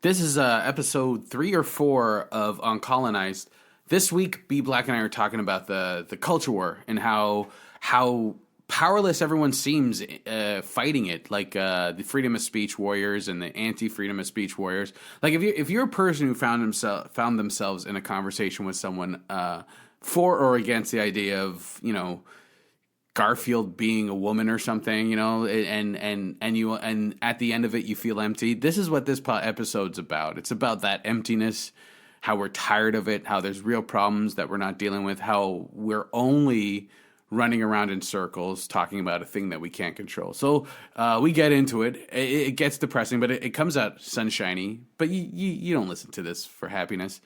This is episode 3 or 4 of Uncolonized. This week, B Black and I are talking about the culture war and how powerless everyone seems fighting it, like the freedom of speech warriors and the anti-freedom of speech warriors. Like if you're a person who found themselves in a conversation with someone for or against the idea of Garfield being a woman or something, and at the end of it you feel empty. This is what this episode's about. It's about that emptiness, how we're tired of it, how there's real problems that we're not dealing with, how we're only running around in circles talking about a thing that we can't control. So we get into it. It gets depressing, but it comes out sunshiny. But you don't listen to this for happiness.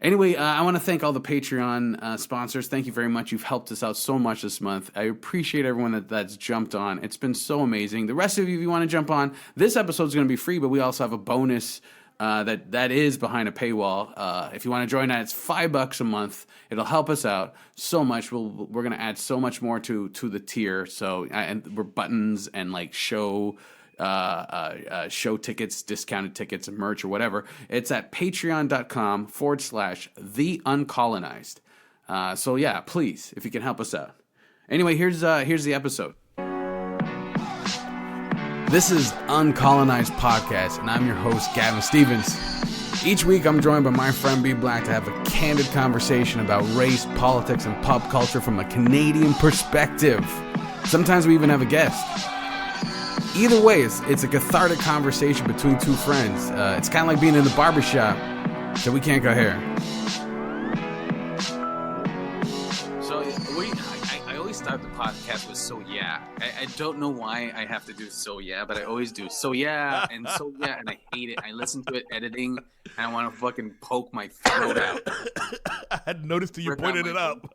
Anyway, I want to thank all the Patreon sponsors. Thank you very much. You've helped us out so much this month. I appreciate everyone that's jumped on. It's been so amazing. The rest of you, if you want to jump on, this episode is going to be free, but we also have a bonus that is behind a paywall. If you want to join that, it's $5 a month. It'll help us out so much. We're going to add so much more to the tier. So and we're buttons and like show tickets, discounted tickets, and merch or whatever. It's at patreon.com/the uncolonized. So yeah, please, if you can help us out. Anyway, here's the episode. This is Uncolonized Podcast, and I'm your host, Gavin Stevens. Each week, I'm joined by my friend B Black to have a candid conversation about race, politics, and pop culture from a Canadian perspective. Sometimes we even have a guest. Either way, it's a cathartic conversation between two friends. It's kind of like being in the barbershop, so we can't go here. So I always start the podcast with "so yeah." I don't know why I have to do "so yeah," but I always do "so yeah" and "so yeah," and I hate it. I listen to it editing, and I want to fucking poke my throat out. I hadn't noticed till you pointed it out.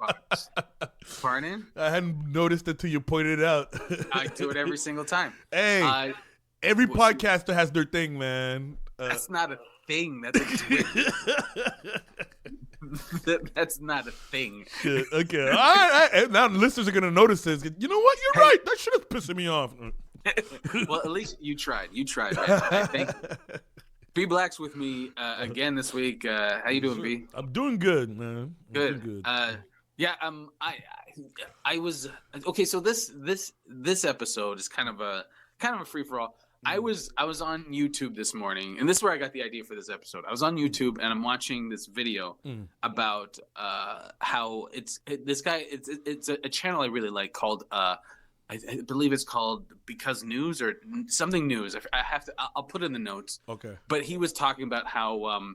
Pardon? I hadn't noticed it till you pointed it out. I do it every single time. Hey, every podcaster has their thing, man. That's not a thing. That's a twist. That's not a thing. Okay. All right. Now the listeners are going to notice this. You know what? You're right. That shit is pissing me off. Well, at least you tried. You tried, man. I think. B Black's with me again this week. How you doing, B? I'm doing good, man. Good. Yeah. I was okay. So this episode is kind of a free for all. I was on YouTube this morning, and this is where I got the idea for this episode. I was on YouTube and I'm watching this video about how this guy. It's a channel I really like called I believe it's called Because News or something News. I'll put it in the notes. Okay. But he was talking about how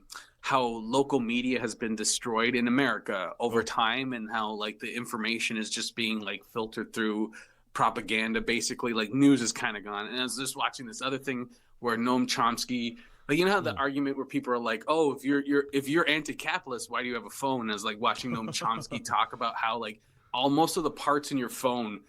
local media has been destroyed in America over time, and how like the information is just being like filtered through propaganda. Basically, like news is kind of gone. And I was just watching this other thing where Noam Chomsky, like how the argument where people are like, oh, if you're anti-capitalist, why do you have a phone? And I was like watching Noam Chomsky talk about how like most of the parts in your phone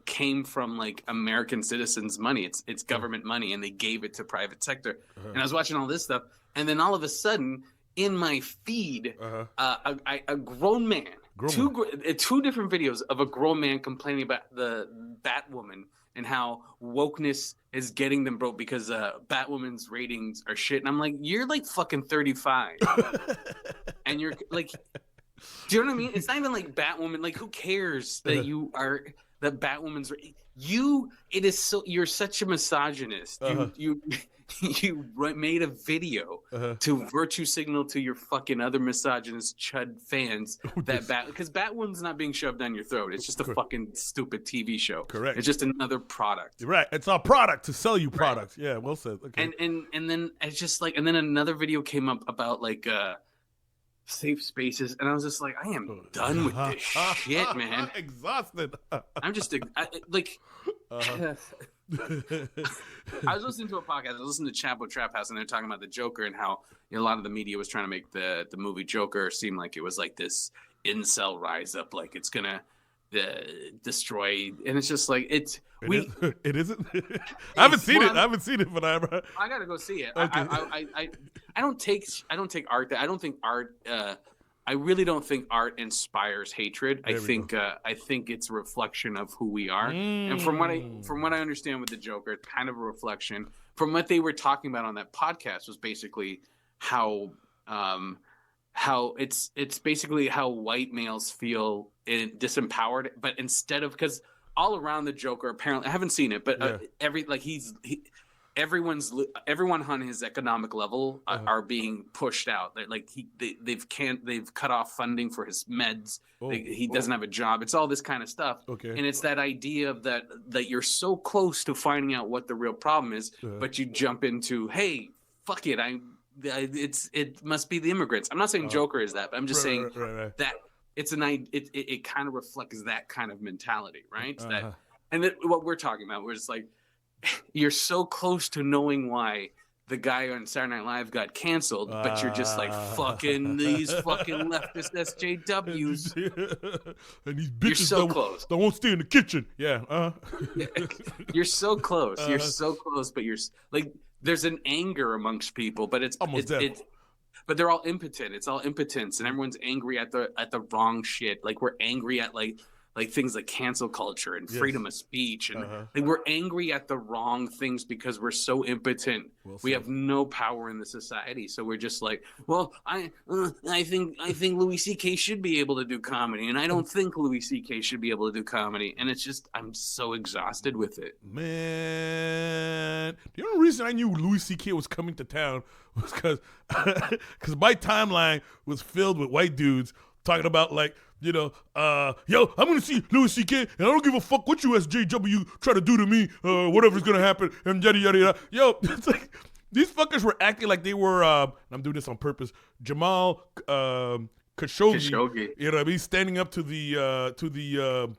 came from like American citizens' money. It's government money, and they gave it to private sector. And I was watching all this stuff, and then all of a sudden in my feed, a grown man, two different videos of a grown man complaining about the Batwoman and how wokeness is getting them broke because Batwoman's ratings are shit. And I'm like, you're like fucking 35, and you're like. Do you know what I mean? It's not even like Batwoman. Like, who cares that that Batwoman's it is so, you're such a misogynist. You made a video to virtue signal to your fucking other misogynist chud fans because Batwoman's not being shoved down your throat. It's just a fucking stupid TV show. Correct. It's just another product. Right. It's our product to sell you products. Right. Yeah, well said. Okay. And then it's just like, and then another video came up about like safe spaces, and I was just like, I am done with this shit, man. Exhausted. I'm just like I was listening to a podcast. I was listening to Chapo Trap House, and they're talking about the Joker and how a lot of the media was trying to make the movie Joker seem like it was like this incel rise up, like it's gonna destroy, and it's just like it isn't. I haven't seen it, but I gotta go see it. Okay. I don't take art. I really don't think art inspires hatred. I think it's a reflection of who we are. And from what I understand with the Joker, it's kind of a reflection. from what they were talking about on that podcast was basically how it's basically how white males feel disempowered, but instead of, because all around the Joker, apparently I haven't seen it, but everyone on his economic level are being pushed out. They've cut off funding for his meds. He doesn't have a job. It's all this kind of stuff. Okay. And it's that idea of that you're so close to finding out what the real problem is, but you jump into, hey, fuck it, it must be the immigrants. I'm not saying Joker is that, but I'm just saying that it's it kind of reflects that kind of mentality, right? What we're talking about, we're just like, you're so close to knowing why the guy on Saturday Night Live got canceled, but you're just like, fucking these fucking leftist SJWs. And these bitches close. That won't stay in the kitchen. Yeah. You're so close. You're so close, but you're like, there's an anger amongst people, but but they're all impotent. It's all impotence, and everyone's angry at the wrong shit. Like, we're angry at like things like cancel culture and freedom of speech, and like, we're angry at the wrong things because we're so impotent. We have no power in the society, so we're just like, well, I think Louis C.K. should be able to do comedy, and I don't think Louis C.K. should be able to do comedy, and it's just, I'm so exhausted with it. Man, the only reason I knew Louis C.K. was coming to town was because my timeline was filled with white dudes talking about, like, yo, I'm gonna see Louis C.K. and I don't give a fuck what you SJW try to do to me, whatever's gonna happen, and yada yada yada. Yo, it's like, these fuckers were acting like they were, I'm doing this on purpose, Jamal Khashoggi. You know what I mean? Standing up to the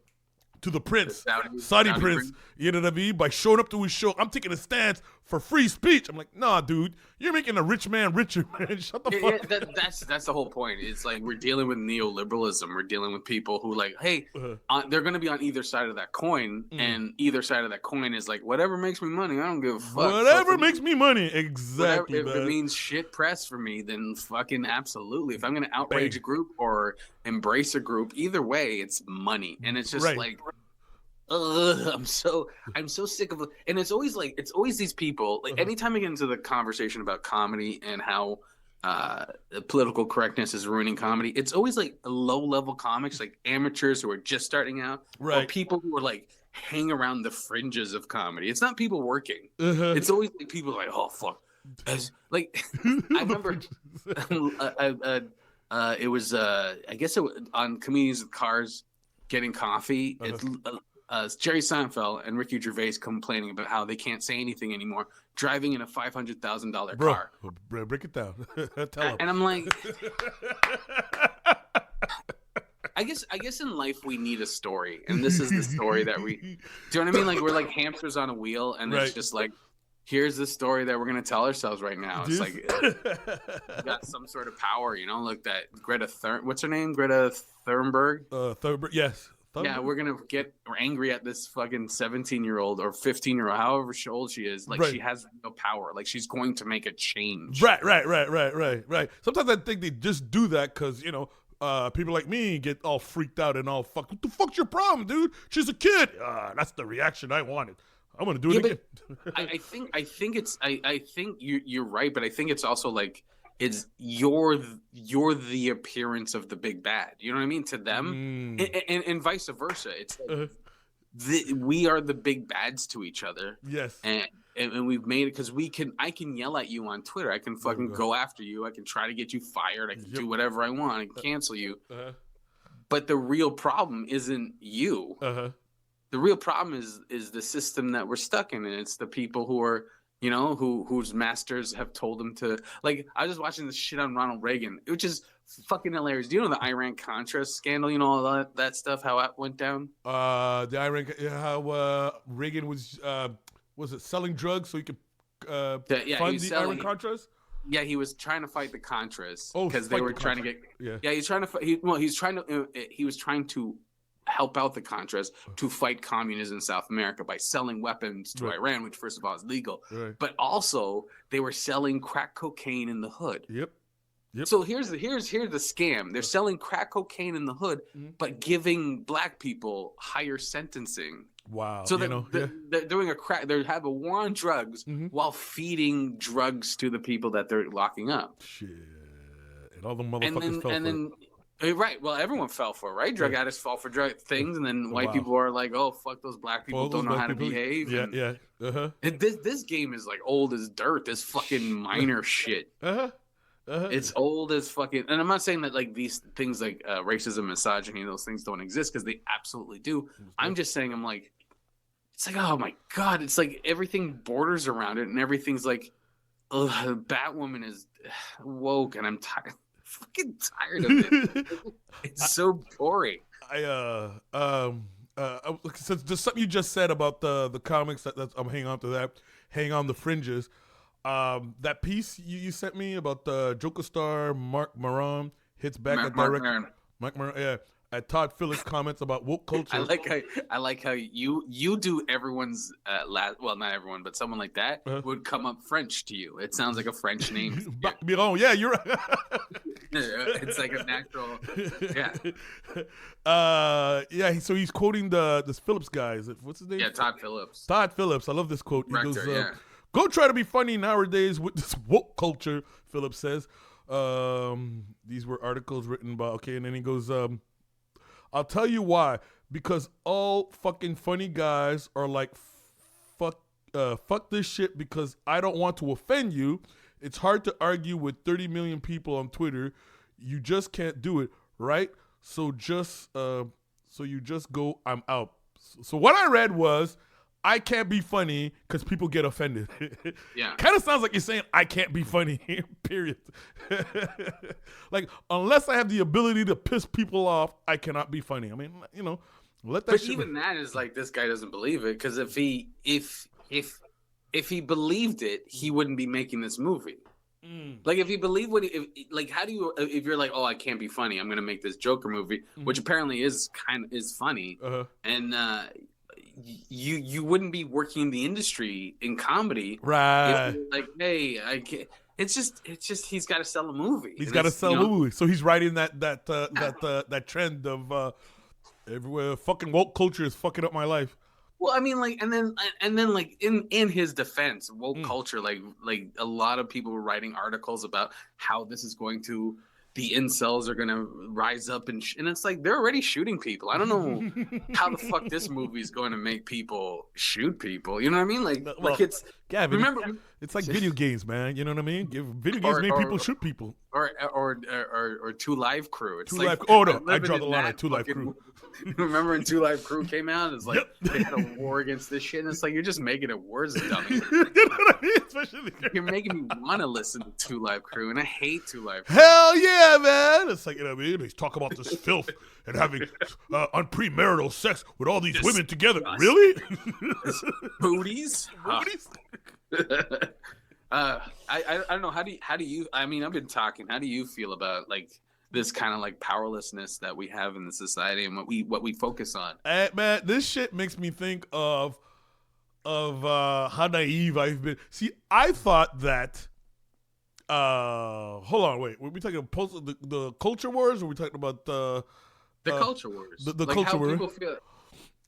prince, Saudi prince, you know what I mean? By showing up to his show, I'm taking a stance for free speech. I'm like, nah, dude, you're making a rich man richer, man. Shut the fuck up. That's the whole point. It's like, we're dealing with neoliberalism. We're dealing with people who, like, hey, they're going to be on either side of that coin, and either side of that coin is like, whatever makes me money, I don't give a fuck. Whatever makes me money, exactly. If it means shit press for me, then fucking absolutely. If I'm going to outrage a group or embrace a group, either way, it's money, and it's just like, I'm so sick of it. And it's always these people, like, anytime I get into the conversation about comedy and how political correctness is ruining comedy, it's always like low level comics, like amateurs who are just starting out, or people who are like hang around the fringes of comedy. It's not people working. It's always like people like, oh fuck, like I remember it was I guess it was on Comedians with Cars Getting Coffee. It's Jerry Seinfeld and Ricky Gervais complaining about how they can't say anything anymore, driving in a $500,000 car. Bro, break it down. Tell him. And I'm like, I guess in life we need a story, and this is the story that we. Do you know what I mean? Like, we're like hamsters on a wheel, and it's just like, here's the story that we're gonna tell ourselves right now. It's like, we got some sort of power, you know, like that Greta what's her name? Greta Thunberg. Thunberg, yes. Yeah, we're angry at this fucking 17-year-old or 15-year-old, however old she is. Like, she has no power. Like, she's going to make a change. Right. Sometimes I think they just do that because, you know, people like me get all freaked out and all fucked. What the fuck's your problem, dude? She's a kid. That's the reaction I wanted. I'm gonna do it again. I think you're right, but I think it's also like, you're the appearance of the big bad. You know what I mean? To them, and vice versa. It's like, we are the big bads to each other. Yes. And we've made it because I can yell at you on Twitter. I can fucking go after you. I can try to get you fired. I can do whatever I want. I can cancel you. But the real problem isn't you. The real problem is the system that we're stuck in, and it's the people who are, you know, whose masters have told them to. Like, I was watching this shit on Ronald Reagan, which is fucking hilarious. Do you know the Iran-Contra scandal? You know all that stuff, how that went down? The Iran, how Reagan was it selling drugs so he could fund the Iran-Contras? Yeah, he was trying to fight the Contras because they were trying to get. Yeah, he's trying to. He was trying to help out the Contras to fight communism in South America by selling weapons to Iran, which first of all is legal, but also they were selling crack cocaine in the hood. Yep. So here's the scam. They're selling crack cocaine in the hood, but giving black people higher sentencing Wow. So Yeah. they're doing they have a war on drugs while feeding drugs to the people that they're locking up. Shit. And all the motherfuckers fell for it. Right. Well, everyone fell for it, right? Drug addicts fall for drug things, and then white people are like, "Oh, fuck those black people, don't know how to behave." Yeah. This game is like old as dirt. This fucking minor shit. It's old as fucking. And I'm not saying that like these things like racism, misogyny, those things don't exist, because they absolutely do. I'm just saying, it's like, oh my god, it's like everything borders around it, and everything's like, Batwoman is woke, and I'm tired. Fucking tired of it. It's so boring. Since there's something you just said about the comics that I'm hanging on to that, hang on the fringes. That piece you sent me about the Joker star Mark Maron hits back at director Mark Maron, yeah, at Todd Phillips' comments about woke culture. I like how you do everyone's well, not everyone, but someone like that would come up French to you. It sounds like a French name. Miron, yeah, you're right. It's like a natural, yeah. So he's quoting this Phillips guy. What's his name? Yeah, Todd Phillips. Todd Phillips. I love this quote. He Rector, goes, "Go try to be funny nowadays with this woke culture," Phillips says. These were articles written by, okay, and then he goes, "I'll tell you why. Because all fucking funny guys are like, fuck this shit because I don't want to offend you. It's hard to argue with 30 million people on Twitter. You just can't do it, right? So you just go, I'm out." So what I read was, I can't be funny because people get offended. Yeah. Kind of sounds like you're saying I can't be funny, period. Like, unless I have the ability to piss people off, I cannot be funny. I mean, let that But shit even that is like, this guy doesn't believe it, because if he believed it, he wouldn't be making this movie. Like, if he believed how do you, if you're like, oh, I can't be funny, I'm gonna make this Joker movie, which apparently is funny, and you wouldn't be working in the industry in comedy, right? Like, hey, I can't. It's just he's got to sell a movie. He's got to sell a movie, so he's riding that trend of everywhere fucking woke culture is fucking up my life. Well, I mean, like, and then, like, in his defense, woke culture, like a lot of people were writing articles about how this is going to, the incels are gonna rise up and it's like, they're already shooting people. I don't know how the fuck this movie is going to make people shoot people. You know what I mean? Like it's Gavin, remember, it's like video games, man. You know what I me? Video games make people shoot people. Or Two Live Crew. It's Oh no, I draw the line at Two Live Crew. Remember when Two Live Crew came out? It's like they had a war against this shit, and it's like, you're just making it worse, dummy. You know what I mean? Especially you're making me want to listen to Two Live Crew, and I hate Two Live Crew. Hell yeah, man! It's like, you know what I mean? They talk about this filth and having unpremarital sex with all these women together. Really? Booties? Booties? I don't know. How do you? I mean, I've been talking. How do you feel about like this kind of like powerlessness that we have in the society and what we focus on? Man, this shit makes me think of how naive I've been. See, I thought that. Hold on, wait. Were we talking about the culture wars, or were we talking about the culture wars? The like culture wars. People feel.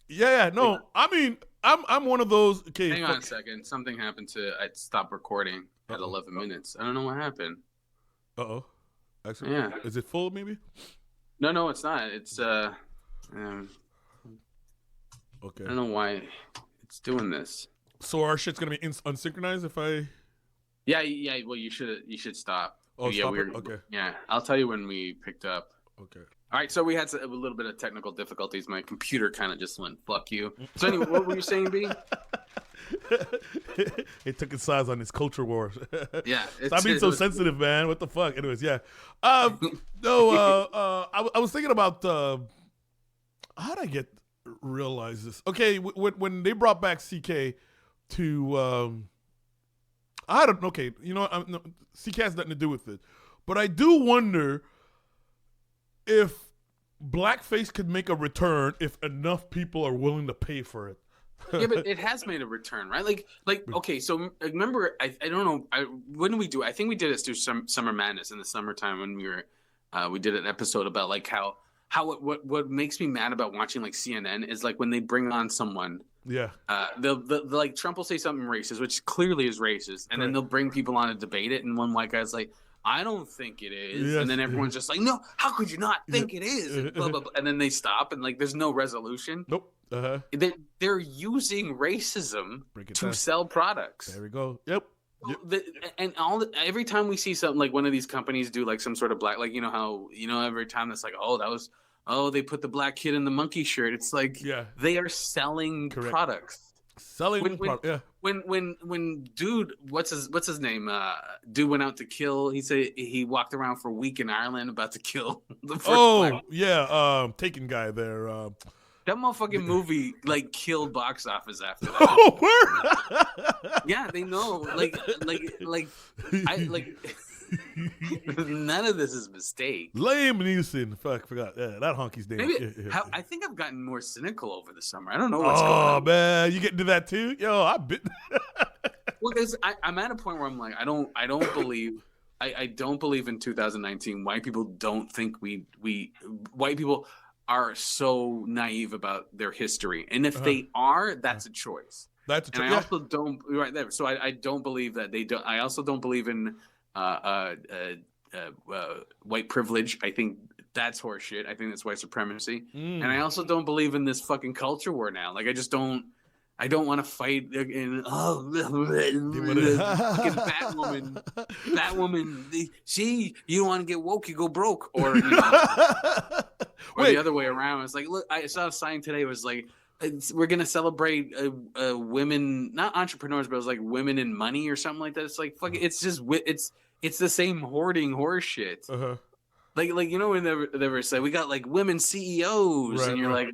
Yeah, no. I mean, I'm one of those. Okay, hang on a second. Something happened I stopped recording at 11 minutes. I don't know what happened. Actually, yeah. Is it full? Maybe. No, it's not. It's Okay. I don't know why it's doing this. So our shit's gonna be unsynchronized if I. Yeah. Well, you should stop. Oh, yeah, stop it? Okay. Yeah, I'll tell you when we picked up. Okay. All right, so we had a little bit of technical difficulties. My computer kind of just went, fuck you. So anyway, what were you saying, B? It took its size on this culture war. Yeah. Stop being so sensitive, man. What the fuck? Anyways, yeah. I was thinking about how did I realize this? Okay, when they brought back CK to I don't. Okay, you know, no, CK has nothing to do with it, but I do wonder if blackface could make a return if enough people are willing to pay for it. Yeah, but it has made a return, right? Like okay, so remember, I don't know, when did we do it? I think we did it through Summer Madness in the summertime when we did an episode about like how what makes me mad about watching like CNN is like when they bring on someone. Yeah. They'll like Trump will say something racist, which clearly is racist, and then they'll bring people on to debate it, and one white guy's like, "I don't think it is," and then everyone's just like, "No, how could you not think it is?" And blah blah blah, and then they stop, and like there's no resolution. Nope. They're using racism to sell products. There we go. Yep. And every time we see something like one of these companies do like some sort of black, like you know how every time it's like, they put the black kid in the monkey shirt. It's like they are selling products. When dude, what's his name? Dude went out to kill. He said he walked around for a week in Ireland about to kill the first Taken guy there. That motherfucking movie like killed box office after that. Oh, word. Yeah, they know. Like none of this is mistake. Liam Neeson. Fuck, forgot. Yeah, that honky's name. I think I've gotten more cynical over the summer. I don't know what's going on. Oh man, you get into that too? Yo, I've been. Well, because I'm at a point where I'm like, I don't believe. I don't believe in 2019. White people don't think white people are so naive about their history, and if they are, that's a choice. That's a choice. And I also don't right there. So I don't believe that they don't. I also don't believe in white privilege. I think that's horseshit. I think that's white supremacy. And I also don't believe in this fucking culture war now. Like I just don't. I don't want to fight fucking Batwoman. See, you don't want to get woke, you go broke, or or the other way around. It's like, look, I saw a sign today. It was like, we're gonna celebrate women, not entrepreneurs, but it was like women in money or something like that. It's like fuck. It's just it's the same hoarding horse shit. Like when they were say we got like women CEOs, and you're like,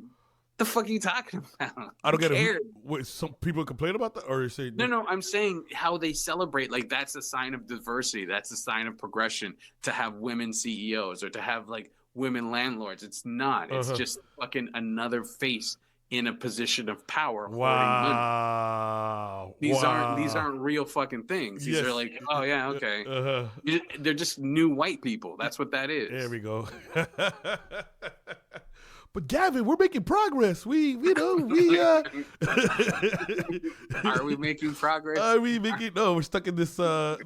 the fuck are you talking about? I don't get it. Wait, some people complain about that, or you say no? I'm saying how they celebrate. Like that's a sign of diversity. That's a sign of progression to have women CEOs or to have like women landlords. It's not. It's just fucking another face in a position of power. Wow. These aren't real fucking things. These are like, oh yeah, okay. They're just new white people. That's what that is. There we go. But Gavin, we're making progress. Are we making progress? No, we're stuck in this I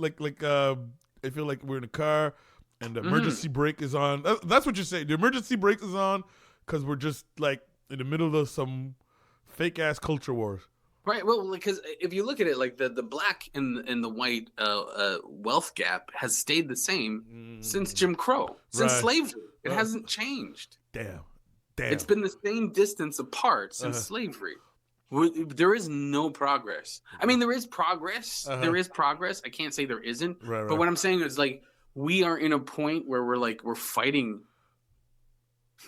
feel like we're in a car and the emergency brake is on. That's what you're saying. The emergency brake is on because we're just like in the middle of some fake ass culture wars. Right. Well, because if you look at it, like the black and the white wealth gap has stayed the same since Jim Crow, since slavery. It hasn't changed. Damn. It's been the same distance apart since slavery. There is no progress. I mean, there is progress. There is progress. I can't say there isn't. Right. But what I'm saying is like we are in a point where we're fighting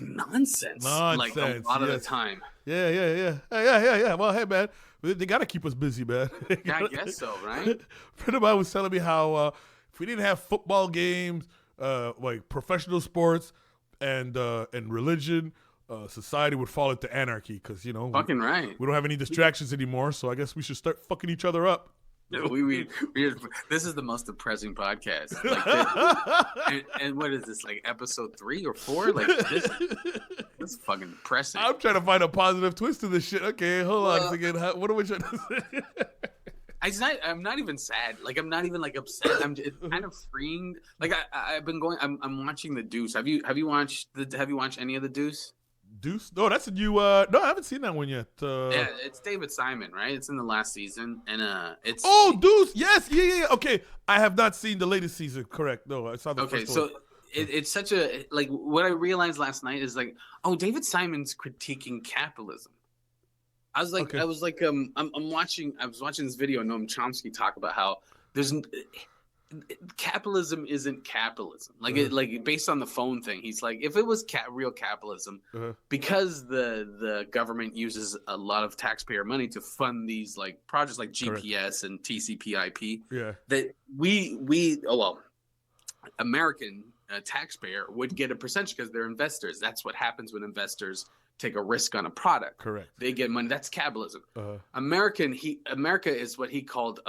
nonsense. Like a lot of the time. Yeah. Well, hey man, they gotta keep us busy, man. Yeah, I guess so, right? A friend of mine was telling me how if we didn't have football games, like professional sports, and religion, society would fall into anarchy because fucking right. We don't have any distractions anymore, so I guess we should start fucking each other up. We this is the most depressing podcast. Like and what is this, like episode 3 or 4? Like this is fucking depressing. I'm trying to find a positive twist to this shit. Okay, hold on a second. What are we trying to say? I'm not even sad. Like I'm not even like upset. It's kind of freeing. Like I've been going. I'm watching The Deuce. Have you watched any of The Deuce? Deuce? No, that's a new. No, I haven't seen that one yet. Yeah, it's David Simon, right? It's in the last season, and it's. Oh, Deuce! Yes, yeah. Okay, I have not seen the latest season. Correct. No, I saw the first one. So it's such a like. What I realized last night is like, oh, David Simon's critiquing capitalism. I was like, I was watching this video of Noam Chomsky talk about how there's capitalism isn't capitalism. Like based on the phone thing, he's like, if it was real capitalism, because the government uses a lot of taxpayer money to fund these like projects like GPS and TCP/IP, that American taxpayer would get a percentage because they're investors. That's what happens when investors take a risk on a product. Correct. They get money. That's capitalism. America is what he called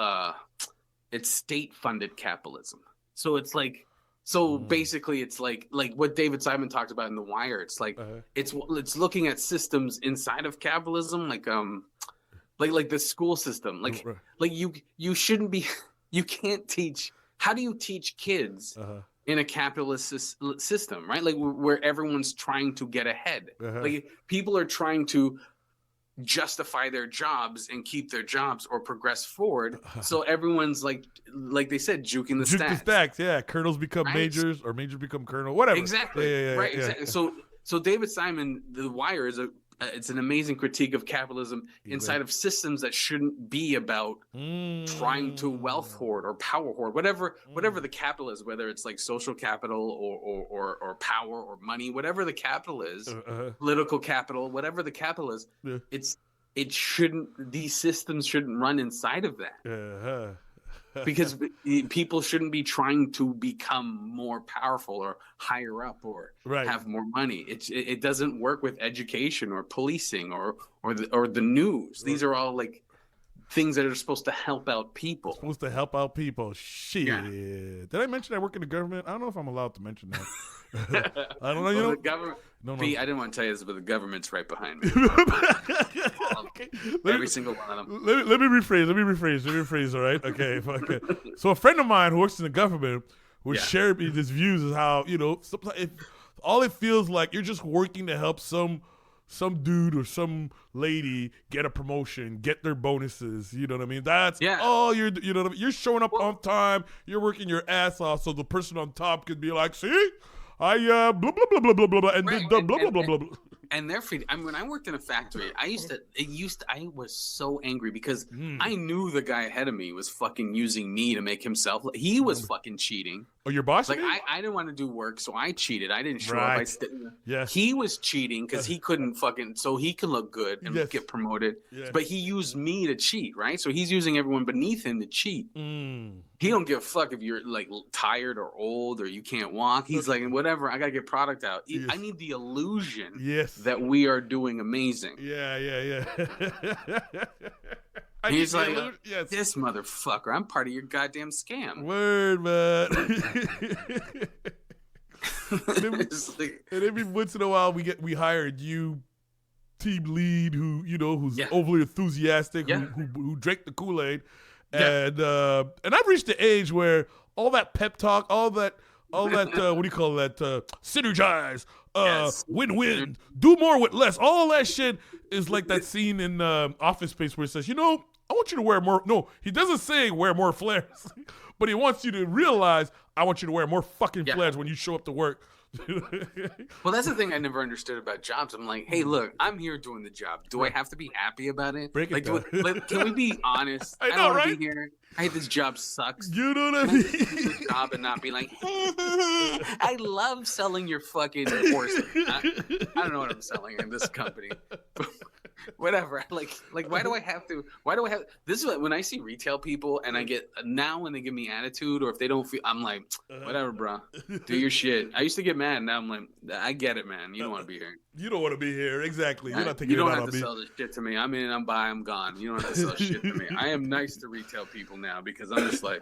it's state-funded capitalism. So it's like So basically, it's like what David Simon talked about in The Wire. It's like it's looking at systems inside of capitalism, like the school system. Like you shouldn't be. You can't teach. How do you teach kids in a capitalist system, right? Like where everyone's trying to get ahead. Like people are trying to justify their jobs and keep their jobs or progress forward. So everyone's like they said, juking the Juke stats. the stacks, yeah. Colonels become majors or majors become colonel, whatever. Exactly. Yeah, right. Exactly. So David Simon, The Wire is it's an amazing critique of capitalism inside of systems that shouldn't be about trying to wealth hoard or power hoard, whatever the capital is, whether it's like social capital or power or money, whatever the capital is, political capital, whatever the capital is, it shouldn't. These systems shouldn't run inside of that. Because people shouldn't be trying to become more powerful or higher up or have more money. It doesn't work with education or policing or the news. These are all like things that are supposed to help out people. Shit. Yeah. Did I mention I work in the government? I don't know if I'm allowed to mention that. I don't know. Well, the government. No. I didn't want to tell you this, but the government's right behind me. Okay. Every single one of them. Let me rephrase. All right. Okay. So a friend of mine who works in the government would share me his views of how sometimes all it feels like you're just working to help some dude or some lady get a promotion, get their bonuses. You know what I mean? That's all you're. You know what I mean? You're showing up on time. You're working your ass off, so the person on top could be like, "See, I blah blah blah blah blah blah," and then blah blah blah blah blah. And they're free. I mean, when I worked in a factory, I was so angry because I knew the guy ahead of me was fucking using me to make himself. He was fucking cheating. Oh, your boss? Like I didn't want to do work, so I cheated. I didn't show up. Yes. He was cheating because he couldn't so he could look good and get promoted. Yes. But he used me to cheat, right? So he's using everyone beneath him to cheat. He don't give a fuck if you're like tired or old or you can't walk. He's like, whatever, I gotta get product out. Yes. I need the illusion that we are doing amazing. Yeah. He's like, this motherfucker, I'm part of your goddamn scam. Word, man. And every once in a while we hire a new team lead who's overly enthusiastic, who drank the Kool-Aid. And I've reached the age where all that pep talk, all that what do you call that? Synergize, win-win, do more with less. All that shit is like that scene in Office Space where it says, I want you to wear more. No, he doesn't say wear more flares, but he wants you to realize I want you to wear more fucking flares when you show up to work. Well, that's the thing I never understood about jobs. I'm like, hey, look, I'm here doing the job. Do I have to be happy about it? Break it down. Can we be honest? I know, don't right? want to be here. I hate this job sucks. You know what I mean? Do the job and not be like, I love selling your fucking horse. I don't know what I'm selling in this company. Whatever. Like why do I have this is when I see retail people and I get now when they give me attitude or if they don't feel, I'm like, whatever, bro, do your shit. I used to get mad. Now I'm like, I get it, man. You don't want to be here. You don't want to be here. Exactly. You're not taking you don't it out have on to me. sell this shit to me. I'm in, I'm by, I'm gone. You don't have to sell shit to me. I am nice to retail people now because I'm just like,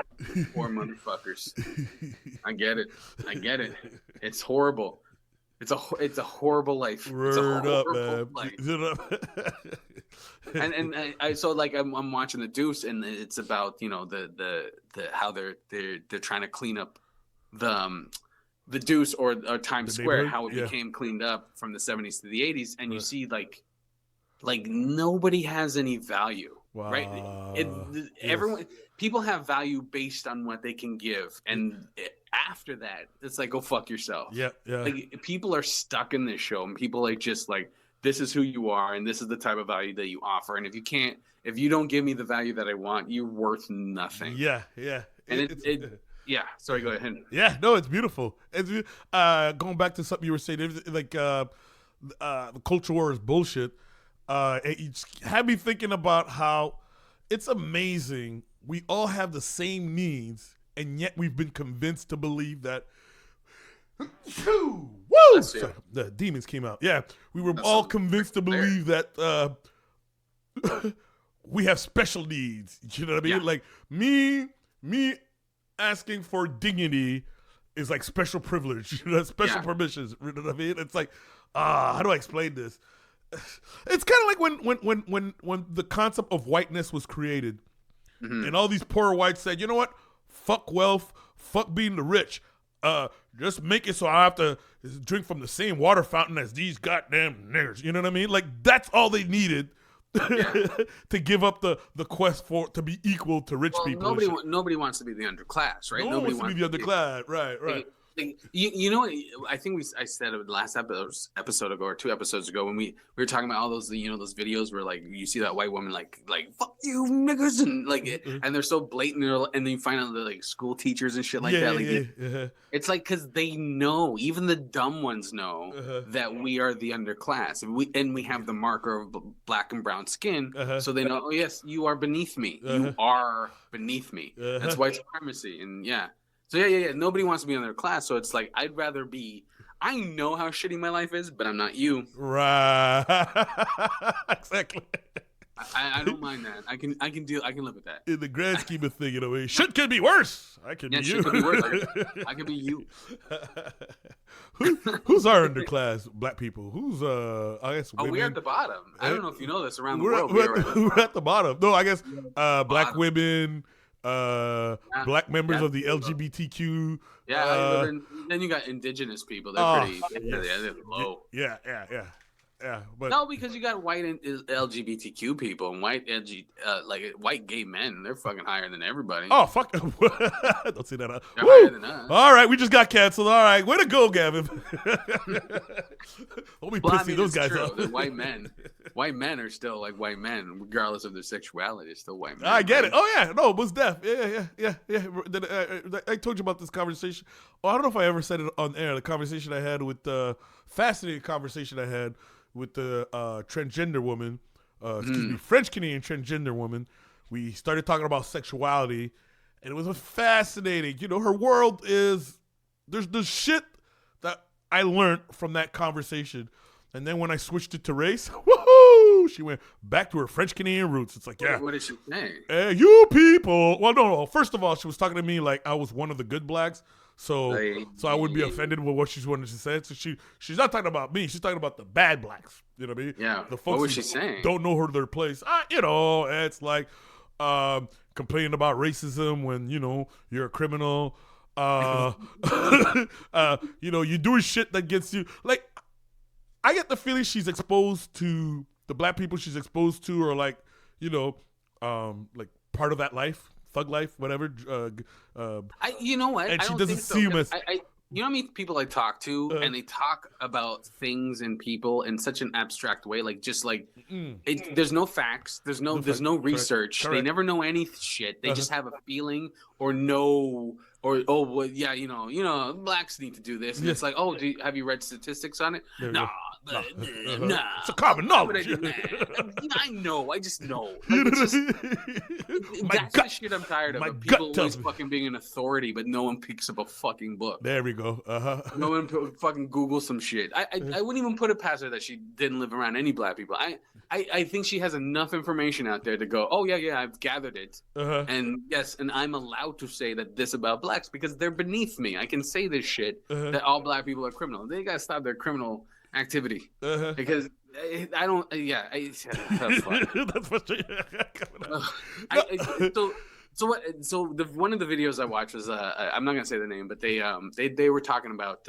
poor motherfuckers. I get it. It's horrible. It's a horrible life. It's a horrible life. And I so like I'm watching The Deuce and it's about the how they're trying to clean up the Deuce or Times Square, how it became cleaned up from the 70s to the 80s, and you see like nobody has any value. Wow. Right? Everyone, people have value based on what they can give, and after that, it's like, go fuck yourself. Yeah. Like people are stuck in this show, and people are just like, this is who you are, and this is the type of value that you offer, and if you don't give me the value that I want, you're worth nothing. Yeah. And yeah. Sorry, go ahead. Yeah, no, it's beautiful. It's going back to something you were saying, like the culture war is bullshit. It had me thinking about how it's amazing. We all have the same needs, and yet we've been convinced to believe that. Woo! Sorry, the demons came out. Yeah, we were all convinced to believe that we have special needs. You know what I mean? Yeah. Like me asking for dignity is like special privilege, special permissions. You know what I mean? It's like, how do I explain this? It's kind of like when the concept of whiteness was created, and all these poor whites said, you know what? Fuck wealth, fuck being the rich. Just make it so I have to drink from the same water fountain as these goddamn niggers. You know what I mean? Like that's all they needed to give up the quest to be equal to rich people. Nobody wants to be the underclass, right? Nobody wants to be the underclass, right. You know what? I think I said it last episode ago or 2 episodes ago when we were talking about all those those videos where like you see that white woman like fuck you niggers and like and they're so blatant and then you find out they're like school teachers and shit like that. It's like because they know, even the dumb ones know that we are the underclass and we have the marker of black and brown skin, so they know. Oh yes, you are beneath me. You are beneath me. That's white supremacy and So yeah. Nobody wants to be in their class, so it's like I'd rather be. I know how shitty my life is, but I'm not you. Right. Exactly. I don't mind that. I can live with that. In the grand scheme of things, shit could be worse. I can be you. Shit could be worse. I can be you. Who's our underclass black people? Who's I guess women. We're at the bottom. I don't know if you know this around the world. We're at the bottom. No, I guess black women. Black members of the LGBTQ. Then you got indigenous people. They're they're low. Yeah. But no, because you got white LGBTQ people and white gay men. They're fucking higher than everybody. Oh fuck! Don't say that. They're higher than us. All right, we just got canceled. All right, way to go, Gavin. Don't be pissing those guys off. They're white men. White men are still like white men, regardless of their sexuality. They're still white men. I get it. Oh yeah, no, it was deaf. Yeah. I told you about this conversation. I don't know if I ever said it on air. The conversation I had with fascinating conversation I had with the transgender woman, French Canadian transgender woman. We started talking about sexuality, and it was fascinating. Her world is there's shit that I learned from that conversation, and then when I switched it to race, woohoo! She went back to her French Canadian roots. It's like, What did she say? You people. Well, no. First of all, she was talking to me like I was one of the good blacks. So I wouldn't be offended with what she's wanted to say. So she's not talking about me. She's talking about the bad blacks. You know what I mean? Yeah. The folks what was she saying? Don't know their place. It's like complaining about racism when you're a criminal. You're doing shit that gets you. Like, I get the feeling she's exposed to the black people she's exposed to, or like like part of that life. Thug life, whatever. You know what? And she doesn't see him as. You know how many people I talk to, and they talk about things and people in such an abstract way, like just like there's no facts, there's no research. Correct. They never know any shit. They just have a feeling or know. Blacks need to do this. And it's like, have you read statistics on it? No. It's a common knowledge. I know. I just know. That's the shit I'm tired of. People always fucking being an authority, but no one picks up a fucking book. There we go. No one fucking Google some shit. I wouldn't even put it past her that she didn't live around any black people. I think she has enough information out there to go, I've gathered it. And yes, and I'm allowed to say that this about blacks because they're beneath me. I can say this shit that all black people are criminal. They gotta stop their criminal activity because I don't. That's fun. That's frustrating. So one of the videos I watched was I'm not gonna say the name, but they were talking about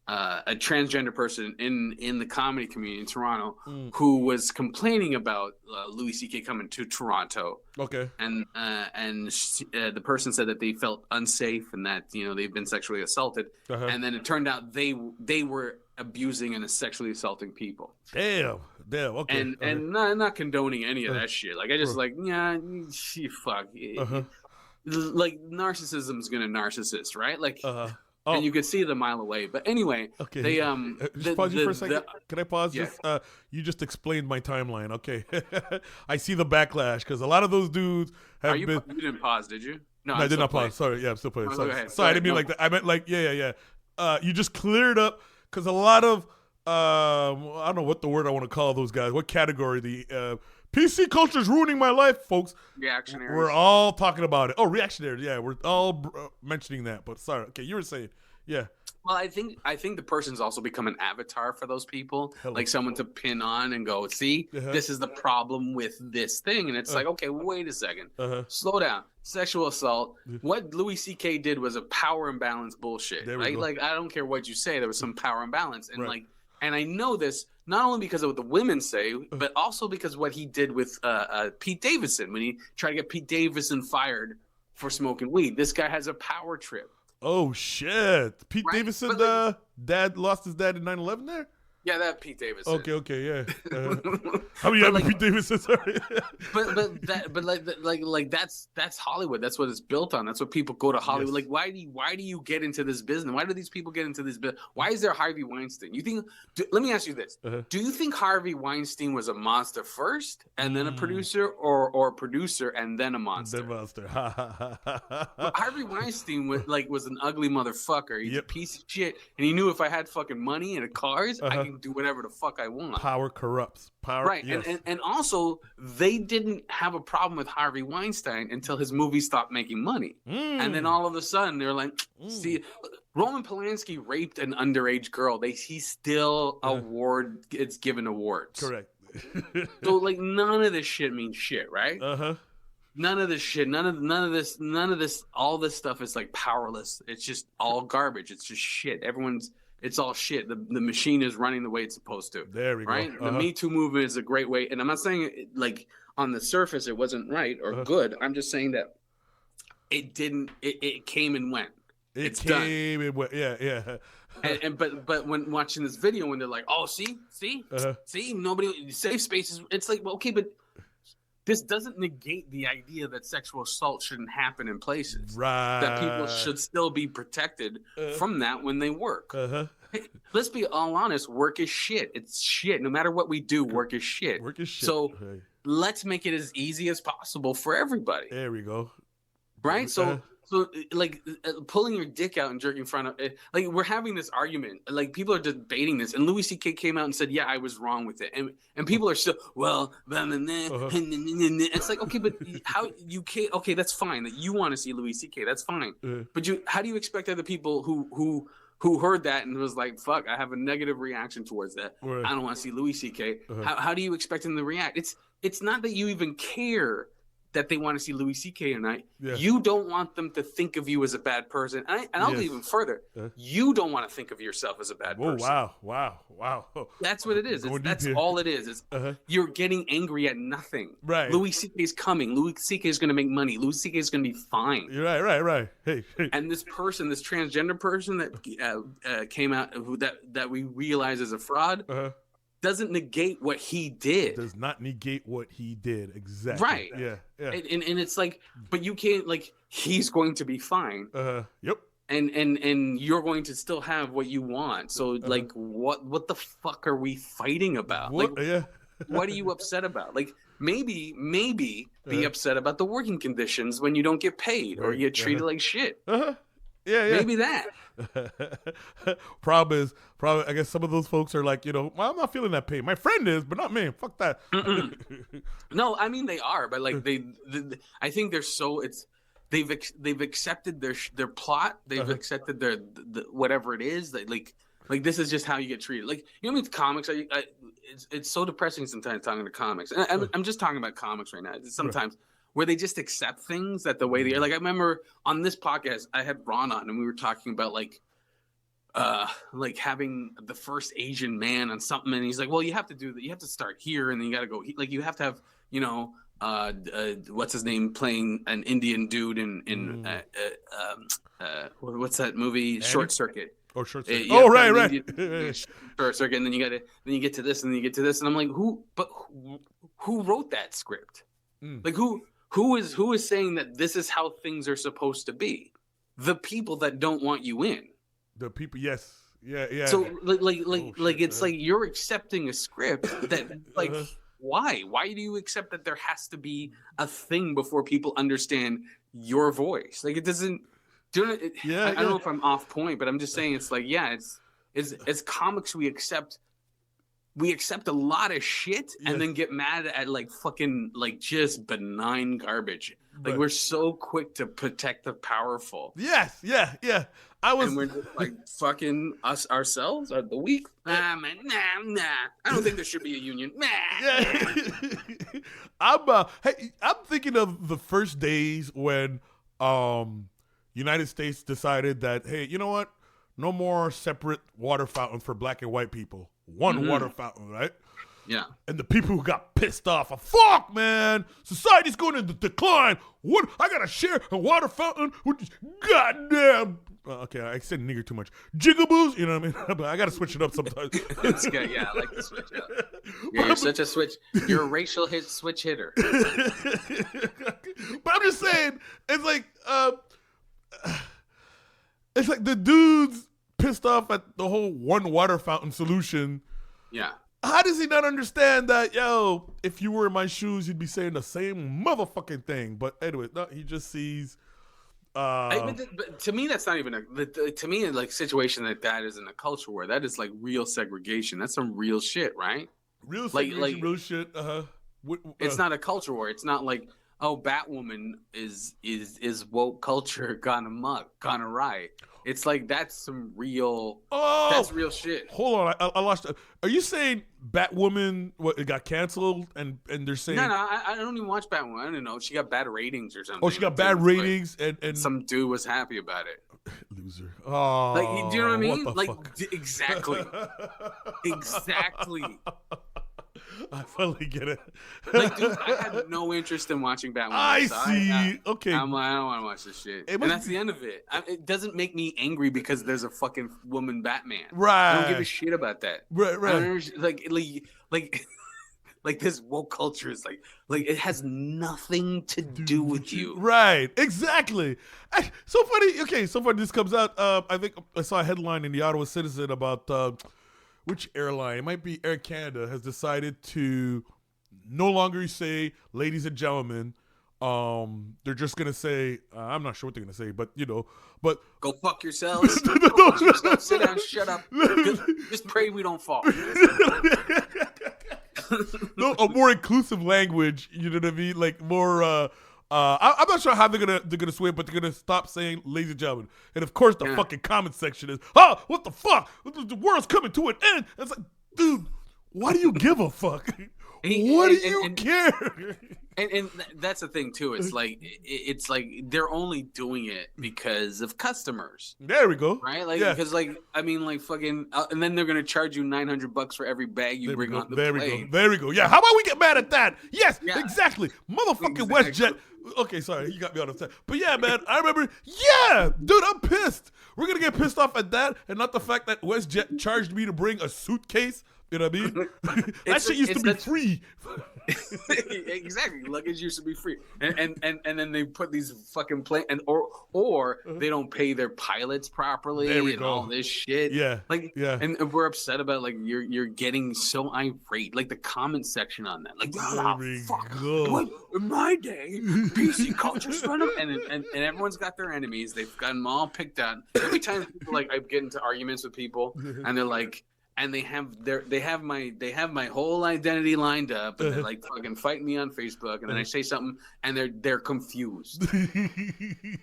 a transgender person in the comedy community in Toronto who was complaining about Louis C.K. coming to Toronto. Okay. And the person said that they felt unsafe and that they've been sexually assaulted, and then it turned out they were abusing and sexually assaulting people. Damn. Okay. And not condoning any of that shit. Like I just fuck. Like narcissism's gonna narcissist, right? Like. And you could see it a mile away. But anyway, okay. They just pause you for a second. Can I pause? Yeah. Just you just explained my timeline. Okay, I see the backlash because a lot of those dudes have been. You didn't pause, did you? No, I did not pause. Sorry, I'm still playing. Oh, sorry, I didn't mean like that. I meant like yeah. You just cleared up because a lot of I don't know what the word I want to call those guys. What category the PC culture is ruining my life, folks. Reactionaries. We're all talking about it. Oh, reactionaries. Yeah, we're all mentioning that. But sorry. Okay, you were saying. Yeah. Well, I think the person's also become an avatar for those people, like someone to pin on and go, see, this is the problem with this thing, and it's like, okay, wait a second, slow down. Sexual assault. What Louis C.K. did was a power imbalance bullshit, right? Like, I don't care what you say, there was some power imbalance, and like, and I know this not only because of what the women say, but also because what he did with Pete Davidson when he tried to get Pete Davidson fired for smoking weed. This guy has a power trip. Oh, shit. Pete Davidson, like, dad lost his dad in 9/11 there? Yeah, that Pete Davidson. Okay, yeah. How many have Pete Davidson? Sorry. but that's Hollywood. That's what it's built on. That's what people go to Hollywood. Yes. Like, why do you get into this business? Why do these people get into this business? Why is there Harvey Weinstein? You think? Let me ask you this: do you think Harvey Weinstein was a monster first, and then a producer, or a producer and then a monster? The monster. Harvey Weinstein was an ugly motherfucker. He's a piece of shit, and he knew if I had fucking money and cars, I can do whatever the fuck I want. Power corrupts. Power, right? Yes. And also they didn't have a problem with Harvey Weinstein until his movies stopped making money, and then all of a sudden they're like, see, Roman Polanski raped an underage girl. He still gets given awards. Correct. So like none of this shit means shit, right? None of this shit, none of this, all this stuff is like powerless. It's just all garbage. It's just shit. It's all shit. The machine is running the way it's supposed to. There we go. The Me Too movement is a great way. And I'm not saying like on the surface it wasn't right or good. I'm just saying that it didn't. It came and went. It's came and went. Yeah. But when watching this video, when they're like, oh, see, nobody safe spaces. It's like, well, okay, but this doesn't negate the idea that sexual assault shouldn't happen in places. Right. That people should still be protected from that when they work. Hey, let's be all honest. Work is shit. It's shit. No matter what we do, work is shit. Work is shit. So let's make it as easy as possible for everybody. There we go. Right? So like pulling your dick out and jerking in front of like we're having this argument, like people are debating this, and Louis C.K. came out and said, yeah, I was wrong with it, and people are still it's like, okay, but how you can't, okay, that's fine that you want to see Louis C.K., that's fine, but how do you expect other people who heard that and was like, fuck, I have a negative reaction towards that, I don't want to see Louis C.K., how do you expect them to react? It's not that you even care that they want to see Louis C.K. tonight. Yeah. You don't want them to think of you as a bad person. And I'll go even further. You don't want to think of yourself as a bad person. Wow. That's what it is. That's all it is. You're getting angry at nothing. Right. Louis C.K. is coming. Louis C.K. is going to make money. Louis C.K. is going to be fine. Right. Hey. And this person, this transgender person that came out, that we realize is a fraud, doesn't negate what he did. Does not negate what he did. Exactly. Right. Yeah. And it's like, but you can't, like, he's going to be fine. Yep. And you're going to still have what you want. So like, what the fuck are we fighting about? What are you upset about? Like, maybe be upset about the working conditions when you don't get paid or you get treated like shit. Yeah. Maybe that. Problem is, I guess some of those folks are like, well, I'm not feeling that pain. My friend is, but not me. Fuck that. No, I mean they are, but like I think they're so they've accepted their plot. They've accepted their whatever it is. That like this is just how you get treated. Like, you know, with comics, it's so depressing sometimes talking to comics. And I'm just talking about comics right now. Sometimes. Where they just accept things that the way they are. Like, I remember on this podcast, I had Ron on, and we were talking about like having the first Asian man on something, and he's like, well, you have to do that. You have to start here, and then you got to go. Like, you have to have, what's his name playing an Indian dude in what's that movie? Short Circuit. Oh, Short Circuit. Right. Short Circuit, and then you get to this, and then you get to this, and I'm like, who wrote that script? Like, who is saying that this is how things are supposed to be? The people that don't want you in. The people, yes, yeah. So it's like you're accepting a script that like why? Why do you accept that there has to be a thing before people understand your voice? Like, it doesn't. I don't know if I'm off point, but I'm just saying it's like it's as comics we accept we accept a lot of shit and then get mad at like fucking like just benign garbage. Like we're so quick to protect the powerful. Yes, yeah. And we're just like fucking us ourselves are the weak. Nah, man, nah. I don't think there should be a union. Nah. Yeah. I'm thinking of the first days when United States decided that, hey, you know what? No more separate water fountain for black and white people. One water fountain, right? Yeah. And the people who got pissed off, fuck, man, society's going into decline. What? I gotta share a water fountain with this goddamn. Okay, I said nigger too much. Jigaboos, you know what I mean? But I gotta switch it up sometimes. It's good. Yeah, I like to switch up. Yeah, you're such a switch. You're a racial switch hitter. But I'm just saying, it's like the dudes pissed off at the whole one water fountain solution. Yeah. How does he not understand that, yo, if you were in my shoes, you'd be saying the same motherfucking thing? But anyway, no, he just sees. But to me, that's not even to me, like, situation that isn't a culture war. That is like real segregation. That's some real shit, right? Real segregation, real shit. It's not a culture war. It's not like, oh, Batwoman is woke culture gone amok, gone awry. It's like that's some real. Oh, that's real shit. Hold on, I lost. Are you saying Batwoman? What, it got canceled, and they're saying no, I don't even watch Batwoman. I don't know. She got bad ratings or something. Oh, she got bad ratings, and some dude was happy about it. Loser. Oh, like, do you know what I mean? What the fuck? Exactly. I finally get it. Like, dude, I had no interest in watching Batman. I see. Okay. I'm like, I don't want to watch this shit. And that's the end of it. It doesn't make me angry because there's a fucking woman Batman. Right. I don't give a shit about that. Right. Like this woke culture is like it has nothing to do with you. Right. Exactly. So funny. Okay. So funny. This comes out. I think I saw a headline in the Ottawa Citizen about which airline, it might be Air Canada, has decided to no longer say "ladies and gentlemen." They're just gonna say, I'm not sure what they're gonna say, but go fuck yourselves. Sit down, shut up. Just pray we don't fall. No, a more inclusive language. You know what I mean? Like more. I'm not sure how they're gonna sway, but they're gonna stop saying "ladies and gentlemen," and of course the fucking comment section is, "Oh, what the fuck? The world's coming to an end." It's like, dude, why do you give a fuck? What do you care? And that's the thing too. It's like they're only doing it because of customers. There we go. Right? Like, because fucking, and then they're gonna charge you $900 for every bag you bring on the plane. There we go. Yeah. How about we get mad at that? Yes. Yeah. Exactly. Motherfucking WestJet. Okay, sorry, you got me on the set. But yeah, man, I remember. Yeah, dude, I'm pissed. We're gonna get pissed off at that, and not the fact that WestJet charged me to bring a suitcase. You know what I mean? That shit used to be free. Exactly, luggage used to be free, and then they put these fucking plane or they don't pay their pilots properly and all this shit. Yeah, and we're upset about like you're getting so irate, like the comment section on that, like fuck, in my day, PC culture's fun, and everyone's got their enemies. They've got them all picked out. Every time people I get into arguments with people, and they're like. And they have my whole identity lined up, and they're like fucking fighting me on Facebook, and then I say something, and they're confused.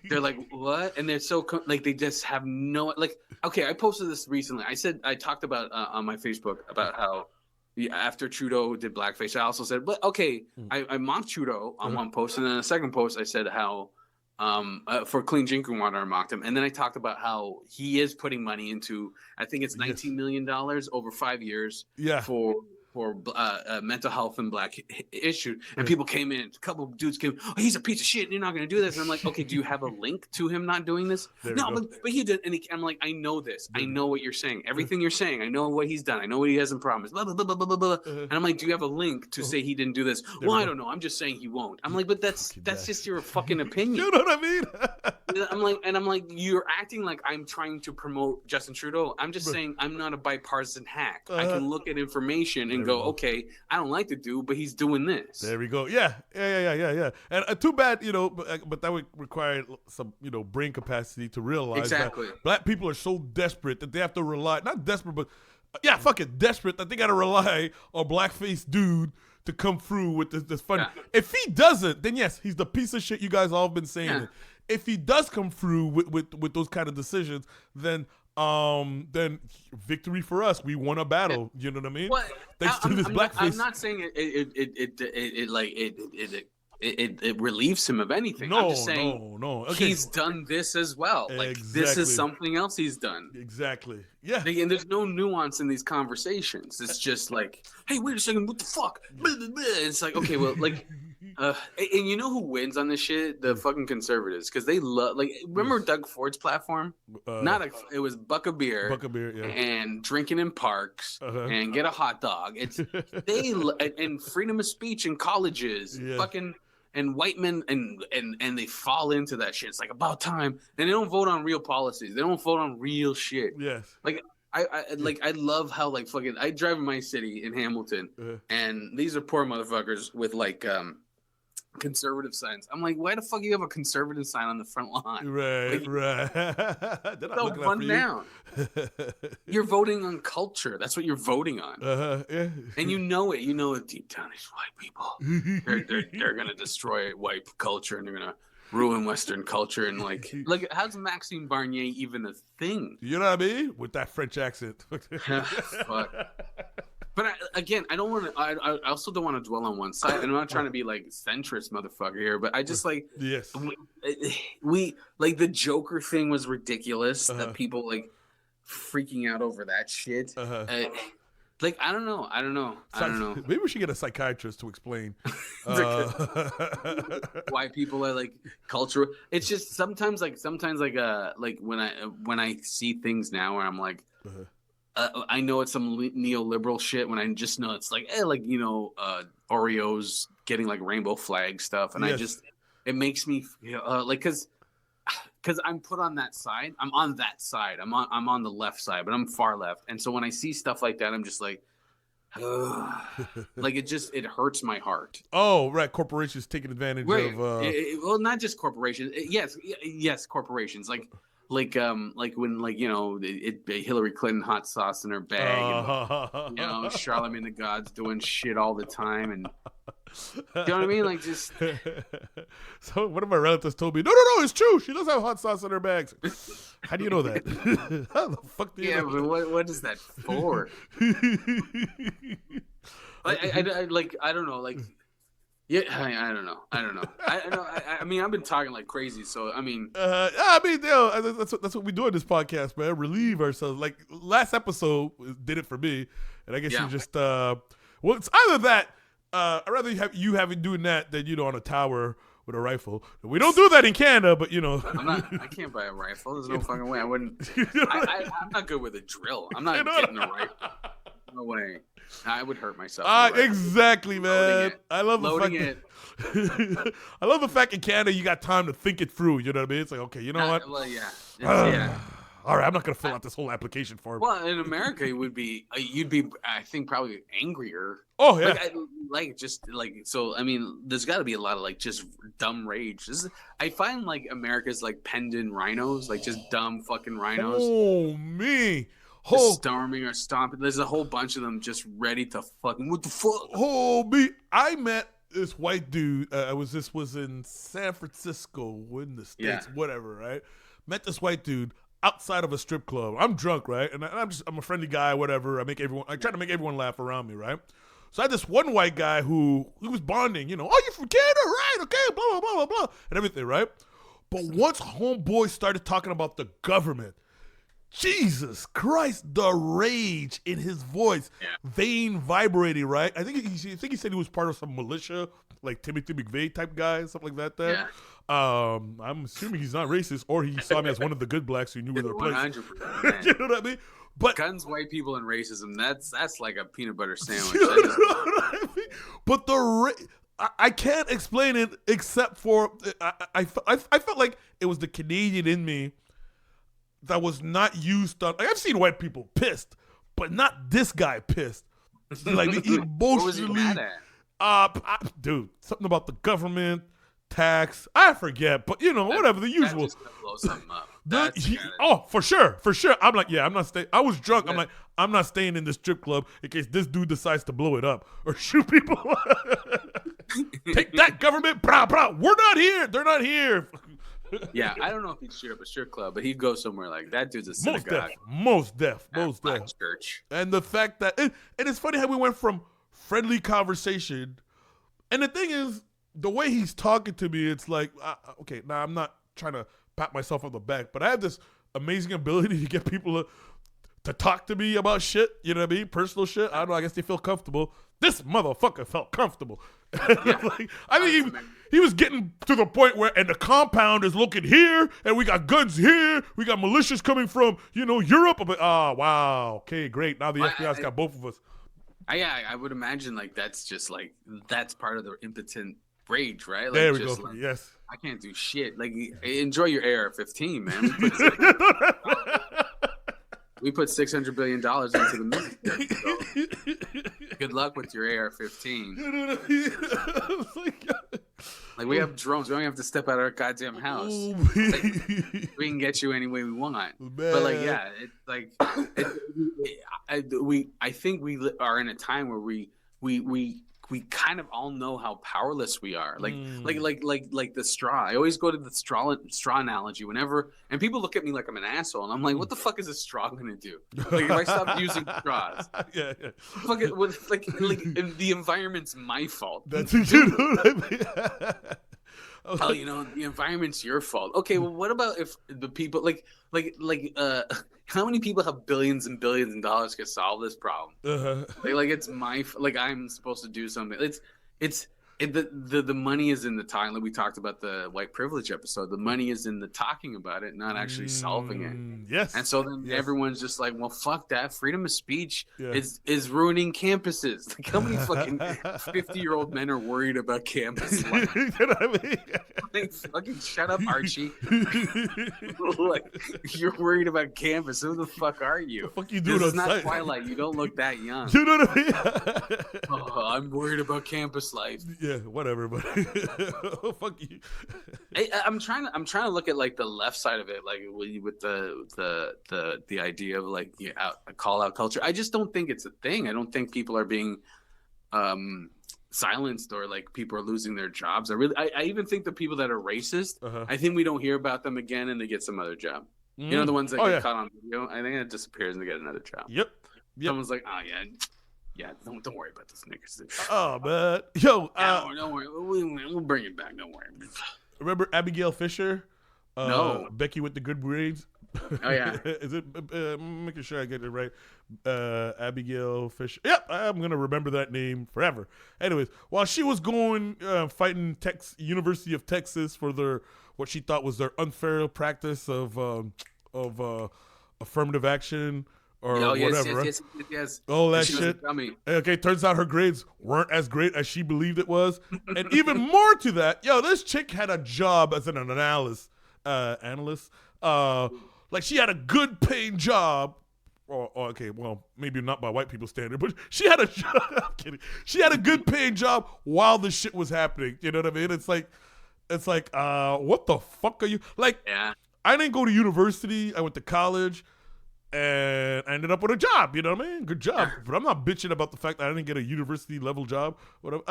They're like, what? And they're so like they just have no like. Okay, I posted this recently. I talked about on my Facebook about how after Trudeau did blackface, I also said, but okay, I mocked Trudeau on one post, and then the second post I said how. For clean drinking water, I mocked him, and then I talked about how he is putting money into. I think it's $19 million over 5 years. For mental health and black issue, and people came in. A couple of dudes came. Oh, he's a piece of shit. And you're not going to do this. And I'm like, okay, do you have a link to him not doing this? No, but he did. And I'm like, I know this. I know what you're saying. Everything you're saying. I know what he's done. I know what he hasn't promised. Blah blah blah blah blah blah. And I'm like, do you have a link to say he didn't do this? Well, I don't know. I'm just saying he won't. I'm like, but that's just your fucking opinion. You know what I mean? I'm like, you're acting like I'm trying to promote Justin Trudeau. I'm just saying I'm not a bipartisan hack. I can look at information and go, okay, I don't like the dude, but he's doing this. There we go. Yeah. And too bad, but that would require some, brain capacity to realize that black people are so desperate that they have to rely, not desperate, but Yeah, fucking desperate that they gotta rely on blackface dude to come through with this fun. Yeah. If he doesn't, then yes, he's the piece of shit you guys all have been saying. Yeah. It. If he does come through with those kind of decisions, then victory for us. We won a battle. You know what I mean? Well, Thanks to this blackface. I'm not saying it relieves him of anything. I'm just saying no. Okay. He's done this as well. Like Exactly. this is something else he's done. Exactly. Yeah. And there's no nuance in these conversations. It's just like, hey, wait a second, what the fuck? It's like, okay, well, like, and you know who wins on this shit? The fucking conservatives, because they love, like, remember Doug Ford's platform? It was buck a beer, yeah, and drinking in parks, and get a hot dog. It's and freedom of speech in colleges, fucking. And white men and they fall into that shit. It's like about time, and they don't vote on real policies. They don't vote on real shit. Yes. Like I love how like fucking I drive in my city in Hamilton, and these are poor motherfuckers with like conservative signs. I'm like, why the fuck you have a conservative sign on the front lawn? Right. They're not run down. You're voting on culture. That's what you're voting on. Yeah. And you know it. You know it deep down. It's white people. They're gonna destroy white culture, and they're gonna ruin Western culture. And like how's Maxime Barnier even a thing? You know what I mean? With that French accent. Fuck. But I don't want to. I also don't want to dwell on one side. And I'm not trying to be like centrist motherfucker here, but I just like we like the Joker thing was ridiculous. That people like freaking out over that shit. Like I don't know. Maybe we should get a psychiatrist to explain why people are like cultural. It's just sometimes like when I see things now where I'm like. I know it's some neoliberal shit when I just know it's like, Oreos getting like rainbow flag stuff. And it makes me feel like, cause I'm put on that side. I'm on that side. I'm on the left side, but I'm far left. And so when I see stuff like that, I'm just like, like it hurts my heart. Oh, right. Corporations taking advantage of, well, not just corporations. Yes. Corporations like when Hillary Clinton hot sauce in her bag, and, Charlemagne the God's doing shit all the time, and you know what I mean? Like just. So one of my relatives told me, no, it's true. She does have hot sauce in her bags. How do you know that? How the fuck do you know? Yeah, but what is that for? I don't know, like. Yeah, I don't know. I mean, I've been talking like crazy, so I mean, that's what we do in this podcast, man. Relieve ourselves. Like last episode did it for me, and I guess you just well, it's either that. I'd rather have you doing that than on a tower with a rifle. We don't do that in Canada, but I can't buy a rifle. There's no fucking way. I wouldn't. I'm not good with a drill. I'm not getting a rifle. No way. I would hurt myself. Exactly, man. I love loading it. I love the fact in Canada you got time to think it through. You know what I mean? It's like, okay, you know what? Well, yeah. All right, I'm not gonna fill out this whole application form. Well, in America, you'd be, I think, probably angrier. Oh yeah. So. I mean, there's got to be a lot of like just dumb rage. I find like America's like penned in rhinos, like just dumb fucking rhinos. Oh me. Storming or stomping. There's a whole bunch of them just ready to fucking what the fuck. Oh me. I met this white dude. This was in San Francisco, in the States, whatever, right? Met this white dude outside of a strip club. I'm drunk, right? And I'm a friendly guy, whatever. I try to make everyone laugh around me, right? So I had this one white guy who was bonding, oh, you're from Canada, right? Okay, blah, blah, blah, blah, blah, and everything, right? But once homeboy started talking about the government, Jesus Christ, the rage in his voice, vein vibrating, right? I think he said he was part of some militia, like Timothy McVeigh type guy, something like that. Yeah. I'm assuming he's not racist, or he saw me as one of the good blacks who knew where their place. 100%. You know what I mean? But guns, white people, and racism, that's like a peanut butter sandwich. You know what I mean? But I can't explain it except for I felt like it was the Canadian in me that was not used on. Like, I've seen white people pissed, but not this guy pissed. Like emotionally. What was he mad at? Dude, something about the government, tax. I forget, but whatever, the usual. Just blow something up. For sure. I'm like, yeah, I'm not staying. I was drunk. I'm like, I'm not staying in this strip club in case this dude decides to blow it up or shoot people. Take that, government. Brah, brah. We're not here. They're not here. Yeah, I don't know if he'd shoot up a strip club, but he'd go somewhere like that. Dude's a synagogue. Most deaf. Church. And the fact that, and it's funny how we went from friendly conversation, and the thing is, the way he's talking to me, it's like, okay, now I'm not trying to pat myself on the back, but I have this amazing ability to get people to talk to me about shit, you know what I mean? Personal shit. I don't know, I guess they feel comfortable. This motherfucker felt comfortable. Yeah. Like, I think he was getting to the point where, and the compound is looking here, and we got guns here, we got militias coming from, Europe. I'm like, oh, wow, okay, great. Now the FBI's got both of us. I would imagine, like, that's just, like, that's part of the impotent rage, right? Like, there we go. Like, yes. I can't do shit. Like, enjoy your AR-15, man. We put $600 billion into the military. So good luck with your AR-15. Like, we have drones. We don't have to step out of our goddamn house. Like, we can get you any way we want. Man. But, like, yeah, it's like I think we are in a time where we kind of all know how powerless we are. Like the straw. I always go to the straw analogy whenever, and people look at me like I'm an asshole, and I'm like, what the fuck is a straw gonna do? Like, if I stop using straws, yeah. Fuck it, like the environment's my fault. That's what I mean. Oh, the environment's your fault. Okay, well, what about if the people how many people have billions and billions of dollars to solve this problem? Like it's I'm supposed to do something. The money is in the time. Like we talked about the white privilege episode. The money is in the talking about it, not actually solving it. Yes. And so then everyone's just like, well, fuck that. Freedom of speech is ruining campuses. Like, how many fucking 50-year-old men are worried about campus life? You know what I mean? Like, fucking shut up, Archie. Like, you're worried about campus. Who the fuck are you? The fuck you doing? This is on not site? Twilight. You don't look that young. You know what I mean? Oh, I'm worried about campus life. Yeah, whatever, but fuck you. I'm trying to look at like the left side of it, like with the idea of like a call out culture. I just don't think it's a thing. I don't think people are being silenced or like people are losing their jobs. I even think the people that are racist, I think we don't hear about them again and they get some other job. The ones that get caught on video, I think it disappears and they get another job. Yep. Someone's like, oh yeah, don't worry about this niggas. Oh man, yo, don't worry, we'll bring it back. Don't worry. Remember Abigail Fisher? No, Becky with the good braids. Oh yeah, is it? Making sure I get it right. Abigail Fisher. Yep, I'm gonna remember that name forever. Anyways, while she was going fighting University of Texas for what she thought was their unfair practice of affirmative action. Or whatever. Yes. All that shit. Okay, turns out her grades weren't as great as she believed it was. And even more to that, this chick had a job as an analyst. Like she had a good paying job. Or okay, well, maybe not by white people's standard, but she had a job. I'm kidding. She had a good paying job while the shit was happening. You know what I mean? It's like, what the fuck are you like? Yeah. I didn't go to university. I went to college. And I ended up with a job, you know what I mean? Good job. But I'm not bitching about the fact that I didn't get a university level job. Whatever.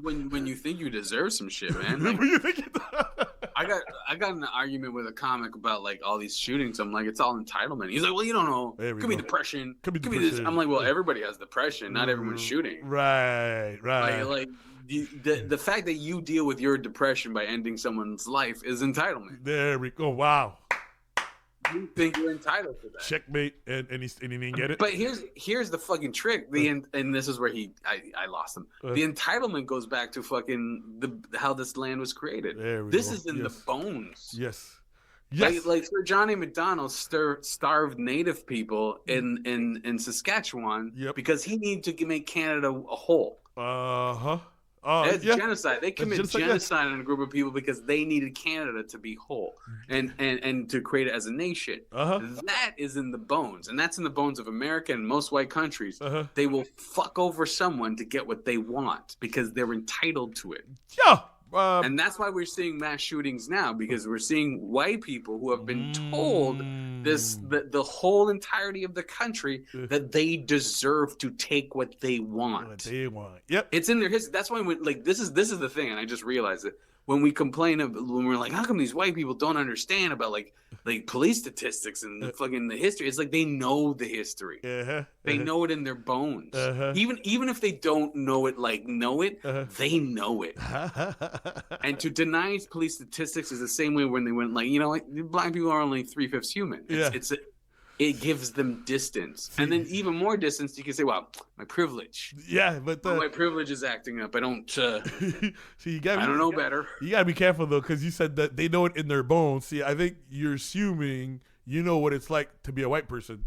When you think you deserve some shit, man. Like, I got in an argument with a comic about like all these shootings. I'm like, it's all entitlement. He's like, well, you don't know. Could be depression. Could be this. I'm like, well, everybody has depression. Not everyone's shooting. Right. Like the fact that you deal with your depression by ending someone's life is entitlement. There we go. Wow. You think you're entitled to that? Checkmate, and he didn't get it. But here's the fucking trick. And this is where I lost him. The entitlement goes back to fucking how this land was created. This is in the bones. Yes. Like Sir Johnny McDonald starved Native people in Saskatchewan because he needed to make Canada a whole. It's genocide. They commit genocide on a group of people because they needed Canada to be whole and to create it as a nation. That is in the bones, and that's in the bones of America and most white countries. They will fuck over someone to get what they want because they're entitled to it. Yeah, And that's why we're seeing mass shootings now, because we're seeing white people who have been told the whole entirety of the country that they deserve to take what they want. What they want. Yep. It's in their history. That's why this is the thing, and I just realized it. When we complain when we're like, how come these white people don't understand about like police statistics and the history? It's like they know the history. They know it in their bones. Even if they don't know it, they know it. And to deny police statistics is the same way when they went black people are only 3/5 human. It gives them distance. And then even more distance, you can say, well, my privilege. Yeah, but my privilege is acting up. I don't see, I don't know better. You got to be careful, though, because you said that they know it in their bones. See, I think you're assuming you know what it's like to be a white person.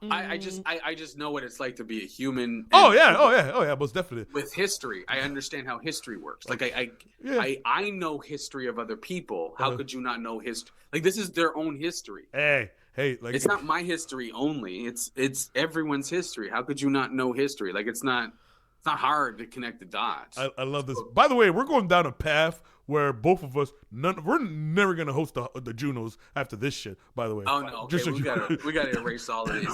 I just know what it's like to be a human. Oh yeah, most definitely. With history, I understand how history works. Like I know history of other people. How could you not know history? Like this is their own history. Hey, like it's not my history only. It's everyone's history. How could you not know history? Like it's not hard to connect the dots. I love this. By the way, we're going down a path where both of us, we're never gonna host the Junos after this shit. By the way. Oh no, okay, we gotta erase all of these.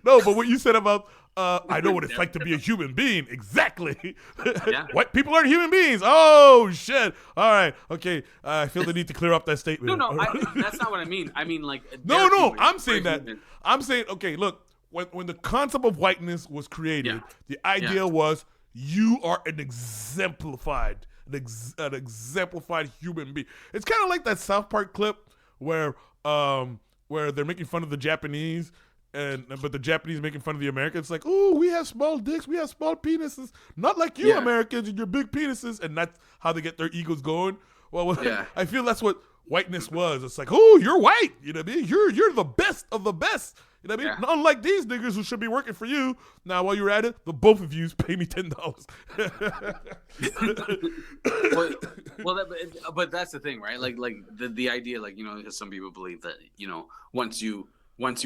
No, but what you said about I know what it's like to be a human being. Exactly. Yeah. White people aren't human beings. Oh shit. All right. Okay. I feel the need to clear up that statement. No, that's not what I mean. I mean like. No. I'm saying that. I'm saying okay. Look, when the concept of whiteness was created, the idea was you are an exemplified human being. It's kind of like that South Park clip where they're making fun of the Japanese, but the Japanese making fun of the Americans. It's like, oh, we have small dicks, we have small penises, not like you Americans and your big penises, and that's how they get their egos going. Well, I feel that's what whiteness was. It's like, oh, you're white, you know what I mean? You're the best of the best. You know what I mean? Unlike these niggas who should be working for you. Now, while you're at it, the both of you pay me $10. But that's the thing, right? Like the idea, because some people believe that once you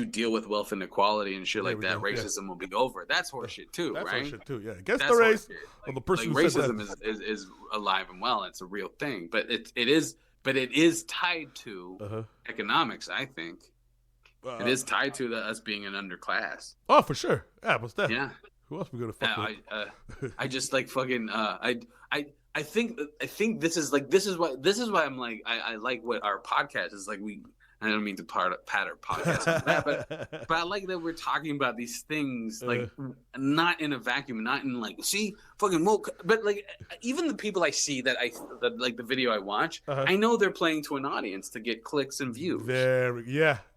deal with wealth inequality and shit like that, racism will be over. That's horseshit too, that's right? That's horseshit too. Yeah, against the race of the person who racism said that. is alive and well. It's a real thing, but it is tied to economics, I think. It is tied to us being an underclass. Oh, for sure. Yeah, what's that? Yeah. Who else we gonna fuck with? I just like fucking. I think this is why I'm like I like what our podcast is like. I don't mean to pat our podcast on that, but I like that we're talking about these things like not in a vacuum, not in like fucking woke, but like even the people I see that like the video I watch, I know they're playing to an audience to get clicks and views.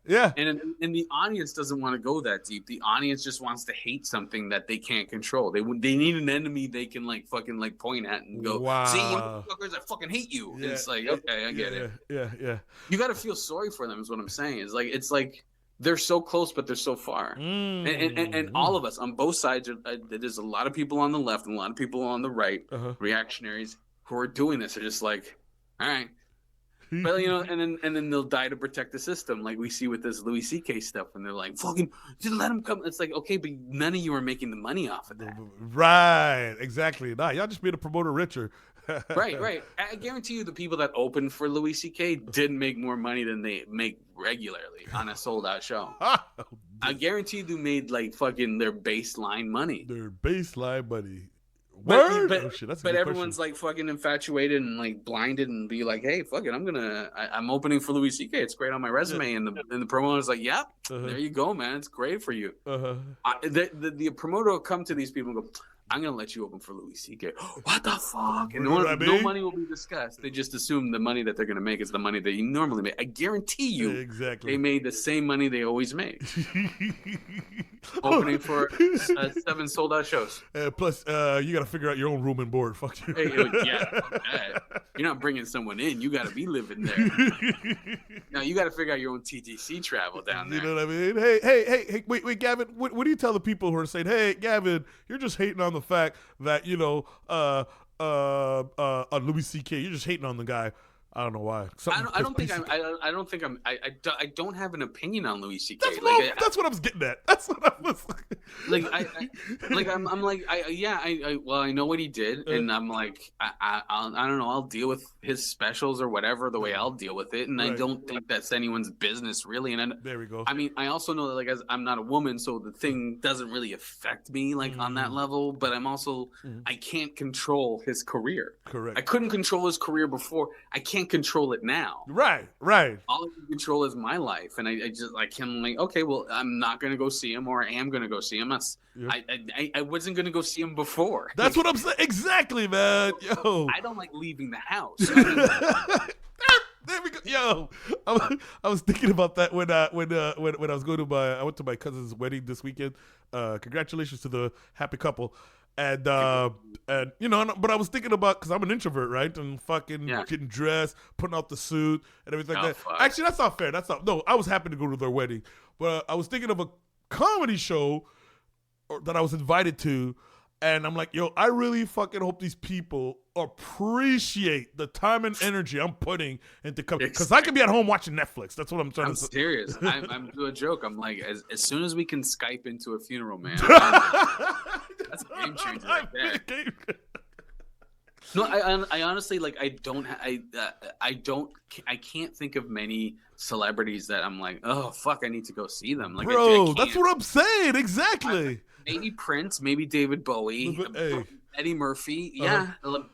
Yeah. And the audience doesn't want to go that deep. The audience just wants to hate something that they can't control. They need an enemy they can fucking point at and go, wow. See, you motherfuckers, I fucking hate you. Yeah. And it's like, okay, I get it. Yeah. You got to feel sorry for them is what I'm saying. It's like they're so close, but they're so far. And all of us on both sides, there's a lot of people on the left and a lot of people on the right, reactionaries who are doing this. They're just like, all right. But and then they'll die to protect the system, like we see with this Louis C.K. stuff, and they're like, "Fucking, just let him come." It's like, okay, but none of you are making the money off of that, right? Exactly. Nah, y'all just made a promoter richer. right. I guarantee you, the people that opened for Louis C.K. did make more money than they make regularly on a sold-out show. I guarantee you, they made like fucking their baseline money. Word? But everyone's like fucking infatuated and like blinded and be like, hey, fuck it, I'm opening for Louis C.K. It's great on my resume. And the promoter's like, yep, there you go, man. It's great for you. The promoter will come to these people and go, I'm going to let you open for Louis C.K. What the fuck? And no money will be discussed. They just assume the money that they're going to make is the money that you normally make. I guarantee you they made the same money they always make. Opening for 7 sold-out shows. Plus, you got to figure out your own room and board. Fuck you. Hey, you're not bringing someone in. You got to be living there. Now, you got to figure out your own TTC travel down there. You know what I mean? Hey, wait, Gavin, what do you tell the people who are saying, hey, Gavin, you're just hating on the fact that, on Louis C.K., you're just hating on the guy. I don't know why. I don't think I don't have an opinion on Louis C.K. That's what I was getting at. That's what I was like. I'm like, well, I know what he did, and I'm like, I don't know. I'll deal with his specials or whatever the way I'll deal with it, and I don't think that's anyone's business really. And there we go. I mean, I also know that like as I'm not a woman, so the thing doesn't really affect me like on that level. But I'm also I can't control his career. Correct. I couldn't control his career before. I can't control it now. Right. All I can control is my life, and I can like, okay, well, I'm not gonna go see him, or I am gonna go see him. I wasn't gonna go see him before. That's what I'm saying. Exactly, man. Yo, I don't like leaving the house. There we go. Yo, I was thinking about that when I was going to I went to my cousin's wedding this weekend. Congratulations to the happy couple. And you know, but I was thinking about, because I'm an introvert, right? And fucking getting dressed, putting out the suit and everything like that. Fuck. Actually, that's not fair. No, I was happy to go to their wedding. But I was thinking of a comedy show that I was invited to. And I'm like, yo, I really fucking hope these people appreciate the time and energy I'm putting into coming. Because I could be at home watching Netflix. That's what I'm trying to say. I'm serious. I'm doing a joke. I'm like, as soon as we can Skype into a funeral, man. That's a game changer right there. No, I honestly like. I can't think of many celebrities that I'm like, oh fuck, I need to go see them. Like, bro, that's what I'm saying. Exactly. Maybe Prince, maybe David Bowie, Eddie Murphy,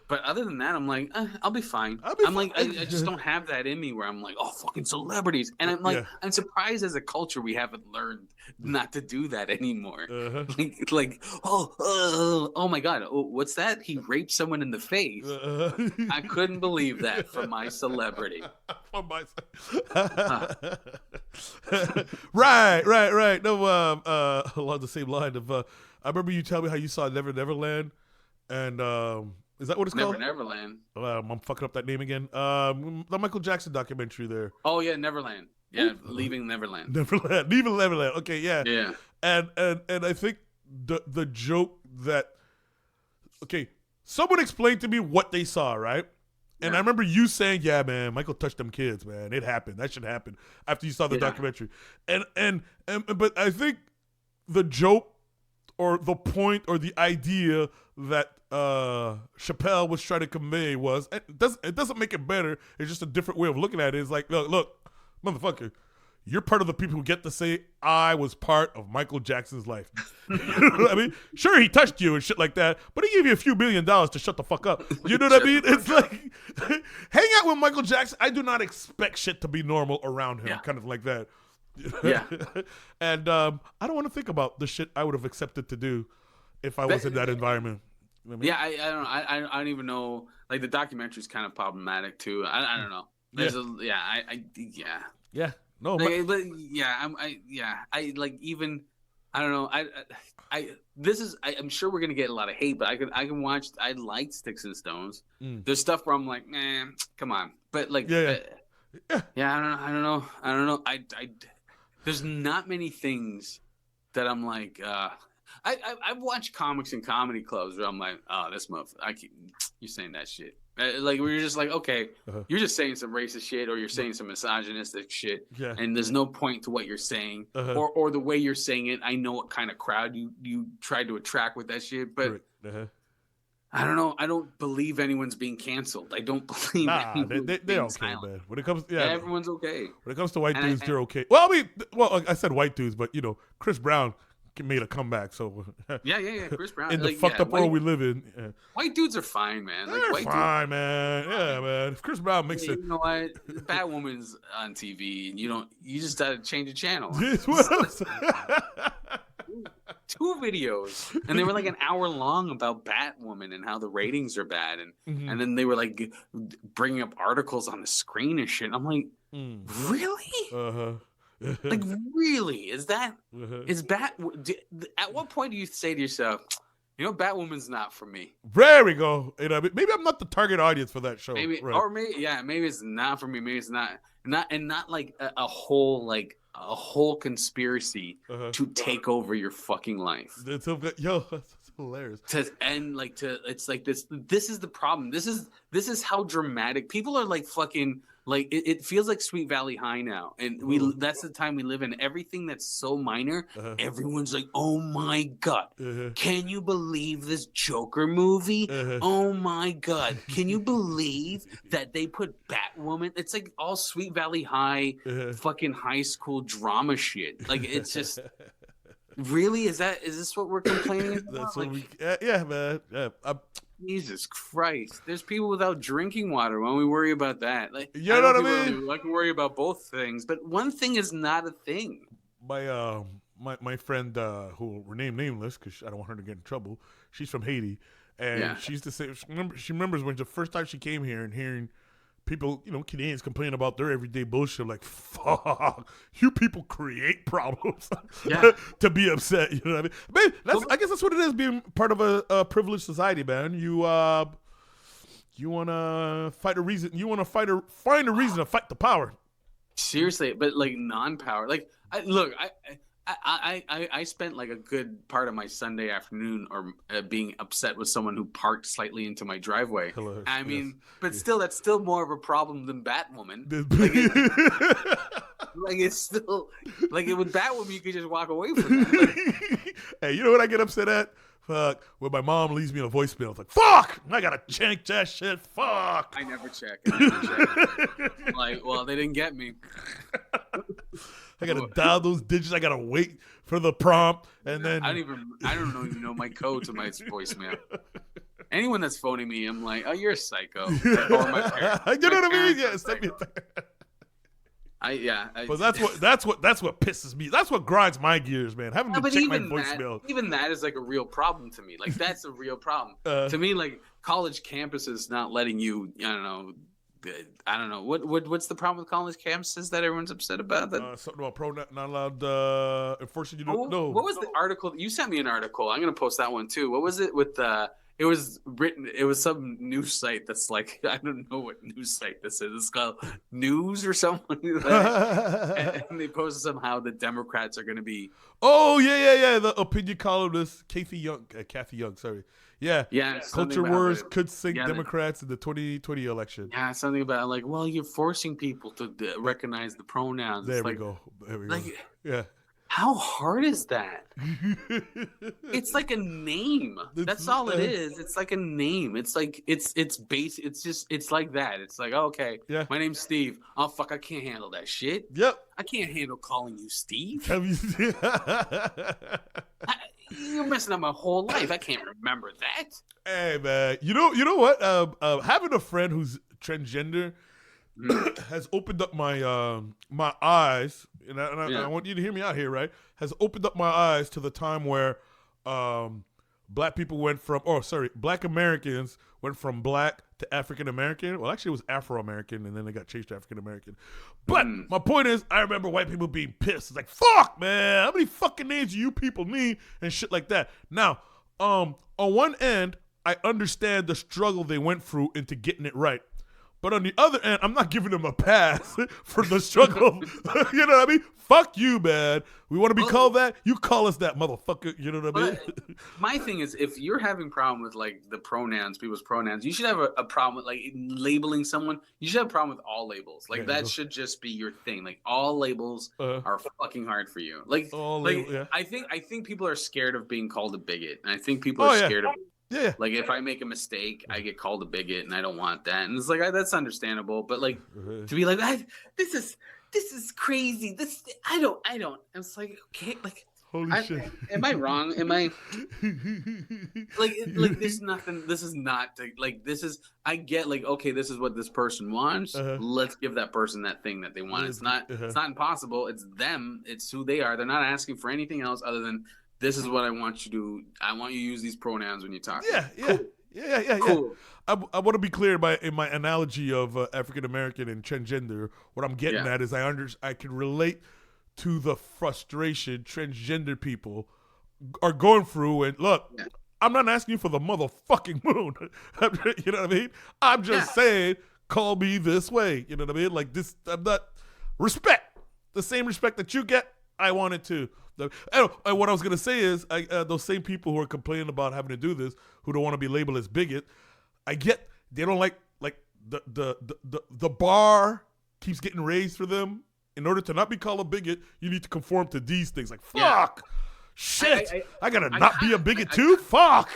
but other than that, I'm like, I'll be fine. I just don't have that in me where I'm like, oh, fucking celebrities, and I'm like, I'm surprised as a culture we haven't learned not to do that anymore. Oh my god, what's that? He raped someone in the face. I couldn't believe that for my celebrity. Right. No, along the same line of, I remember you telling me how you saw Never Neverland, and is that what it's called? Neverland. I'm fucking up that name again. The Michael Jackson documentary there. Oh yeah, Neverland. Yeah, Leaving Neverland. Leaving Neverland. Okay, yeah. Yeah. And I think the joke that, okay, someone explained to me what they saw, right? And I remember you saying, yeah, man, Michael touched them kids, man. It happened. That should happen after you saw the documentary. But I think the joke or the point or the idea that Chappelle was trying to convey was, it doesn't make it better. It's just a different way of looking at it. It's like, look, motherfucker, you're part of the people who get to say, I was part of Michael Jackson's life. You know what I mean? Sure, he touched you and shit like that, but he gave you a few $1 million to shut the fuck up. You know what I mean? It's like, hang out with Michael Jackson. I do not expect shit to be normal around him, kind of like that. Yeah. And I don't want to think about the shit I would have accepted to do if I was in that environment. You know what I mean? Yeah, I don't know. I don't even know. Like, the documentary's kind of problematic too. I don't know. Yeah. No, like, but I like, even I don't know. I'm sure we're gonna get a lot of hate, but I can watch. I like Sticks and Stones. There's stuff where I'm like, man, come on. But like, I don't know. There's not many things that I'm like. I've watched comics and comedy clubs where I'm like, oh, this motherfucker, you're saying that shit. Like, where you're just like, okay, you're just saying some racist shit, or you're saying some misogynistic shit, and there's no point to what you're saying, or the way you're saying it. I know what kind of crowd you tried to attract with that shit, but I don't know. I don't believe anyone's being canceled. I don't believe they're okay, man. When it comes, everyone's okay. When it comes to white dudes, they're okay. Well, I mean, I said white dudes, but you know, Chris Brown made a comeback, so Chris Brown in the fucked up world we live in. White dudes are fine, man. They're fine, man. Yeah, man. If Chris Brown makes it, you know what? Batwoman's on TV, and you just gotta change the channel. 2 videos, and they were like an hour long about Batwoman and how the ratings are bad, and then they were like bringing up articles on the screen and shit. I'm like, really? Like, really? Is that at what point do you say to yourself, you know, Batwoman's not for me? There we go. You know, maybe I'm not the target audience for that show. Maybe, right. Or maybe it's not for me. Maybe it's not like a whole like a whole conspiracy to take over your fucking life. That's hilarious. It's like this is the problem. This is how dramatic people are. Like fucking like it feels like Sweet Valley High now, and that's the time we live in. Everything that's so minor, everyone's like, oh my god, can you believe this Joker movie? Oh my god, can you believe that they put Batwoman? It's like all Sweet Valley High fucking high school drama shit. Like it's just really, is this what we're complaining about? That's what yeah, man. Yeah, Jesus Christ! There's people without drinking water. When we worry about that, like, you know what I mean? I can worry about both things, but one thing is not a thing. My friend who will remain nameless because I don't want her to get in trouble. She's from Haiti, and she used to say she remembers when the first time she came here and hearing people, Canadians complain about their everyday bullshit. Like, fuck, you people create problems to be upset. You know what I mean? I guess that's what it is, being part of a privileged society, man. You want to fight a reason. You want to find a reason to fight the power. Seriously, but like non-power. Like, I spent like a good part of my Sunday afternoon being upset with someone who parked slightly into my driveway. I mean, but still, that's still more of a problem than Batwoman. Like it's still like with Batwoman, you could just walk away from that. Like, hey, you know what I get upset at? Fuck, when my mom leaves me a voicemail, it's like, fuck, I gotta check that shit. Fuck. I never check. Like, well, they didn't get me. I gotta dial those digits. I gotta wait for the prompt, and then I don't even know my code to my voicemail. Anyone that's phoning me, I'm like, oh, you're a psycho. Or my parents. You know what I mean? Yeah, send me but that's what pisses me. That's what grinds my gears, man. Having to check my voicemail. Even that is like a real problem to me. Like that's a real problem to me. Like college campuses not letting you. I don't know. What's the problem with college campuses that everyone's upset about? That something about pro not allowed enforcing you don't know. What was the article? You sent me an article. I'm gonna post that one too. What was it with It was written. It was some news site that's like, I don't know what news site this is. It's called News or something like that. And they posted somehow the Democrats are going to be. Oh yeah. The opinion columnist Kathy Young. Sorry. Yeah. Culture wars could sink Democrats in the 2020 election. Yeah, something about like, well, you're forcing people to recognize the pronouns. There we go. Yeah. How hard is that? It's like a name. That's all it is. It's like a name. It's like it's basic. It's like that. It's like, okay, yeah. My name's Steve. Oh fuck, I can't handle that shit. Yep. I can't handle calling you Steve. You're messing up my whole life. I can't remember that. Hey man, you know what? Having a friend who's transgender has opened up my my eyes, and I want you to hear me out here, right? Has opened up my eyes to the time where black Americans went from black to African American. Well, actually, it was Afro American, and then they got changed to African American. But my point is, I remember white people being pissed. It's like, fuck, man, how many fucking names do you people need and shit like that? Now, on one end, I understand the struggle they went through into getting it right. But on the other end, I'm not giving them a pass for the struggle. You know what I mean? Fuck you, man. We want to be called that? You call us that, motherfucker. You know what I mean? My thing is, if you're having problem with like the pronouns, people's pronouns, you should have a problem with like labeling someone. You should have a problem with all labels. Like that should just be your thing. Like all labels are fucking hard for you. Like I think people are scared of being called a bigot, and I think people are scared of. Yeah. Like if I make a mistake, I get called a bigot, and I don't want that. And it's like that's understandable, but like to be like this is crazy. I don't. It's like okay, like holy shit. Am I wrong? Am I like there's nothing? This is not like this is. I get like okay, this is what this person wants. Let's give that person that thing that they want. It's not. It's not impossible. It's them. It's who they are. They're not asking for anything else other than. This is what I want you to do. I want you to use these pronouns when you talk. Yeah. Cool. I want to be clear in my analogy of African American and transgender. What I'm getting at is I can relate to the frustration transgender people are going through. And look, I'm not asking you for the motherfucking moon. You know what I mean? I'm just saying, call me this way. You know what I mean? Like this, I'm not respect. the same respect that you get, I want it too. And what I was gonna say is, those same people who are complaining about having to do this, who don't want to be labeled as bigot, I get they don't like the bar keeps getting raised for them. In order to not be called a bigot, you need to conform to these things. Like fuck, shit, I gotta not be a bigot too. Fuck.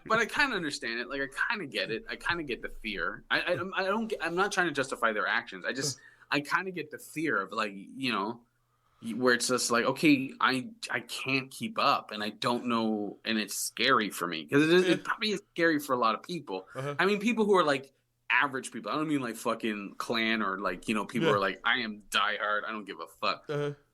But I kind of understand it. Like I kind of get it. I kind of get the fear. I'm not trying to justify their actions. I kind of get the fear of like, you know, where it's just like, okay, I can't keep up and I don't know, and it's scary for me because it probably is scary for a lot of people. I mean, people who are like average people. I don't mean like fucking clan or like, you know, people who are like, I am diehard. I don't give a fuck.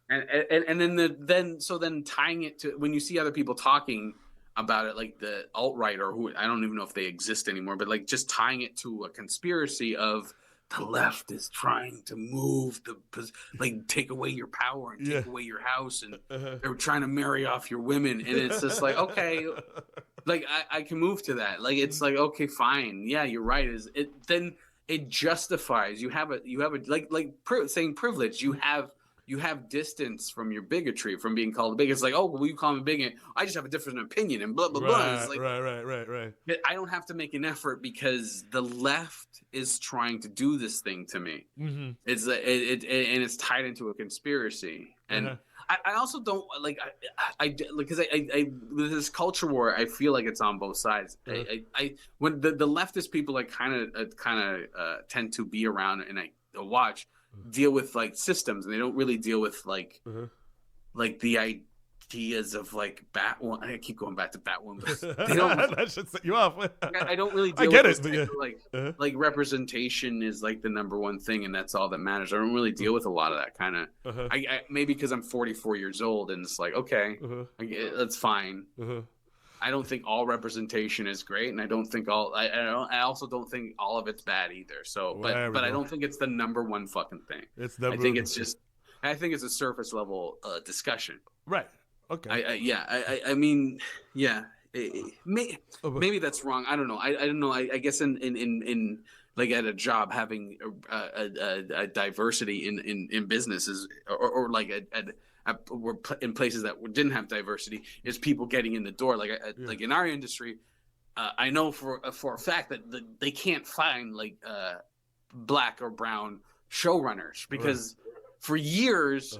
And then tying it to when you see other people talking about it, like the alt-right or who, I don't even know if they exist anymore, but like just tying it to a conspiracy of the left is trying to move like take away your power and take away your house and they're trying to marry off your women, and it's just like, okay, like I can move to that. Like it's like, okay, fine, yeah, you're right. Then it justifies you have a saying privilege. You have distance from your bigotry, from being called a bigot. It's like, oh, well, you call me a bigot. I just have a different opinion and blah, blah, blah. It's like, right. I don't have to make an effort because the left is trying to do this thing to me. Mm-hmm. It's tied into a conspiracy. And I also don't like, because I this culture war, I feel like it's on both sides. When the leftist people like kind of tend to be around and I watch, deal with like systems, and they don't really deal with like the ideas of like Batwoman. I keep going back to Batwoman, but they don't. That should set you off. I don't really deal with it. Like representation is like the number one thing, and that's all that matters. I don't really deal with a lot of that kind of. I maybe because I'm 44 years old, and it's like, okay, that's fine. I don't think all representation is great, and I don't think I also don't think all of it's bad either. So, but I don't think it's the number one fucking thing. I think it's a surface level discussion. Right. Okay. I mean, yeah. Maybe that's wrong. I don't know. I don't know. I guess in like at a job having a diversity in businesses or like we're in places that didn't have diversity is people getting in the door. Like in our industry, I know for a fact that they can't find like black or brown showrunners because for years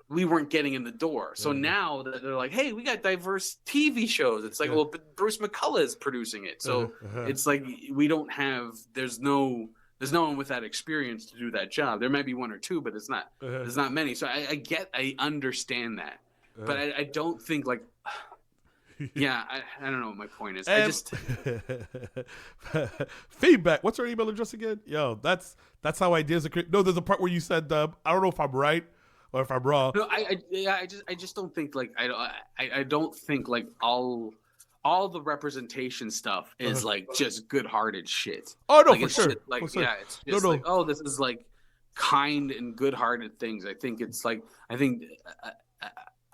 we weren't getting in the door. So now that they're like, hey, we got diverse TV shows. It's like, well, but Bruce McCullough is producing it. So it's like we don't have. There's no one with that experience to do that job. There might be one or two, but it's not. There's not many. So I understand that, but I don't think like, yeah, I don't know what my point is. I just feedback. What's our email address again? Yo, that's how ideas are created. No, there's a part where you said, I don't know if I'm right or if I'm wrong. No, I just don't think like I don't think like all the representation stuff is like just good-hearted shit. Oh no, like, for sure. Shit, like for sure. Yeah, it's just like, oh, this is like kind and good-hearted things. I think it's like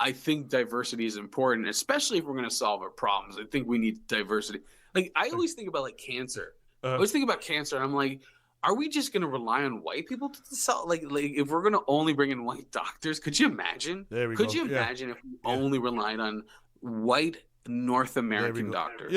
I think diversity is important, especially if we're going to solve our problems. I think we need diversity. Like I always think about like cancer. I always think about cancer, and I'm like, are we just going to rely on white people to solve? Like if we're going to only bring in white doctors, could you imagine? Could you imagine if we only relied on white North American doctors?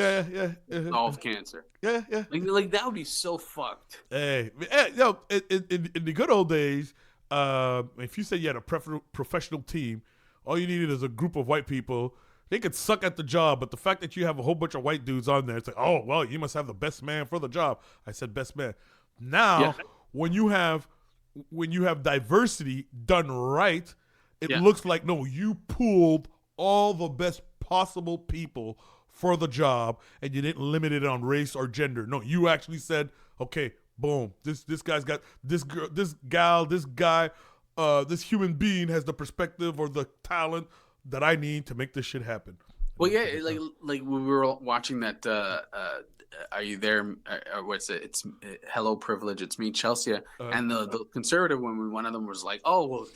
Solve cancer. Yeah. Like that would be so fucked. Hey, yo, in the good old days, if you said you had a professional team, all you needed is a group of white people. They could suck at the job, but the fact that you have a whole bunch of white dudes on there, it's like, oh well, you must have the best man for the job. I said best man. Now, when you have diversity done right, it looks like no, you pulled all the best possible people for the job, and you didn't limit it on race or gender. No, you actually said, okay, boom, this guy's got this girl, this gal, this guy, this human being has the perspective or the talent that I need to make this shit happen. Well, yeah, like we were watching that. Are you there? What's it? It's Hello Privilege. It's me, Chelsea, and the conservative woman. One of them was like, "Oh,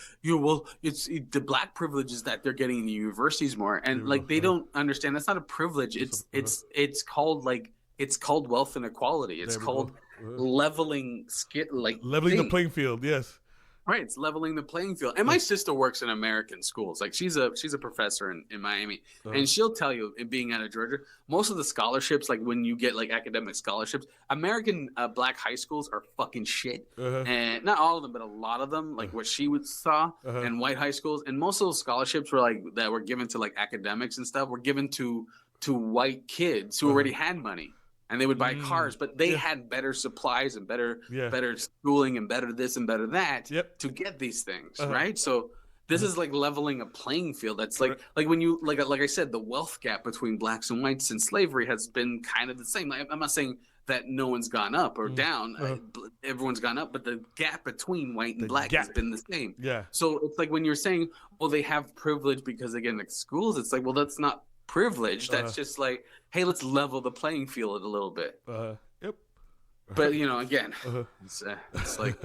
it's the black privilege is that they're getting in the universities more," and like they don't understand that's not a privilege. It's called wealth inequality. It's called leveling leveling the playing field. Yes. Right, it's leveling the playing field. And my sister works in American schools. Like she's a professor in Miami, and she'll tell you, being out of Georgia, most of the scholarships, like when you get like academic scholarships, American black high schools are fucking shit. And not all of them, but a lot of them, like what she would saw, and white high schools, and most of those scholarships were like that were given to like academics and stuff, were given to white kids who already had money. And they would buy cars, but they had better supplies and better schooling and better this and better that to get these things, right? So this is like leveling a playing field. That's like when you like I said, the wealth gap between blacks and whites since slavery has been kind of the same. I'm not saying that no one's gone up or down. Everyone's gone up, but the gap between white and black has been the same. Yeah. So it's like when you're saying, well, they have privilege because again, like schools, it's like, well, that's not privilege. That's just like, hey, let's level the playing field a little bit. Yep. But again, it's like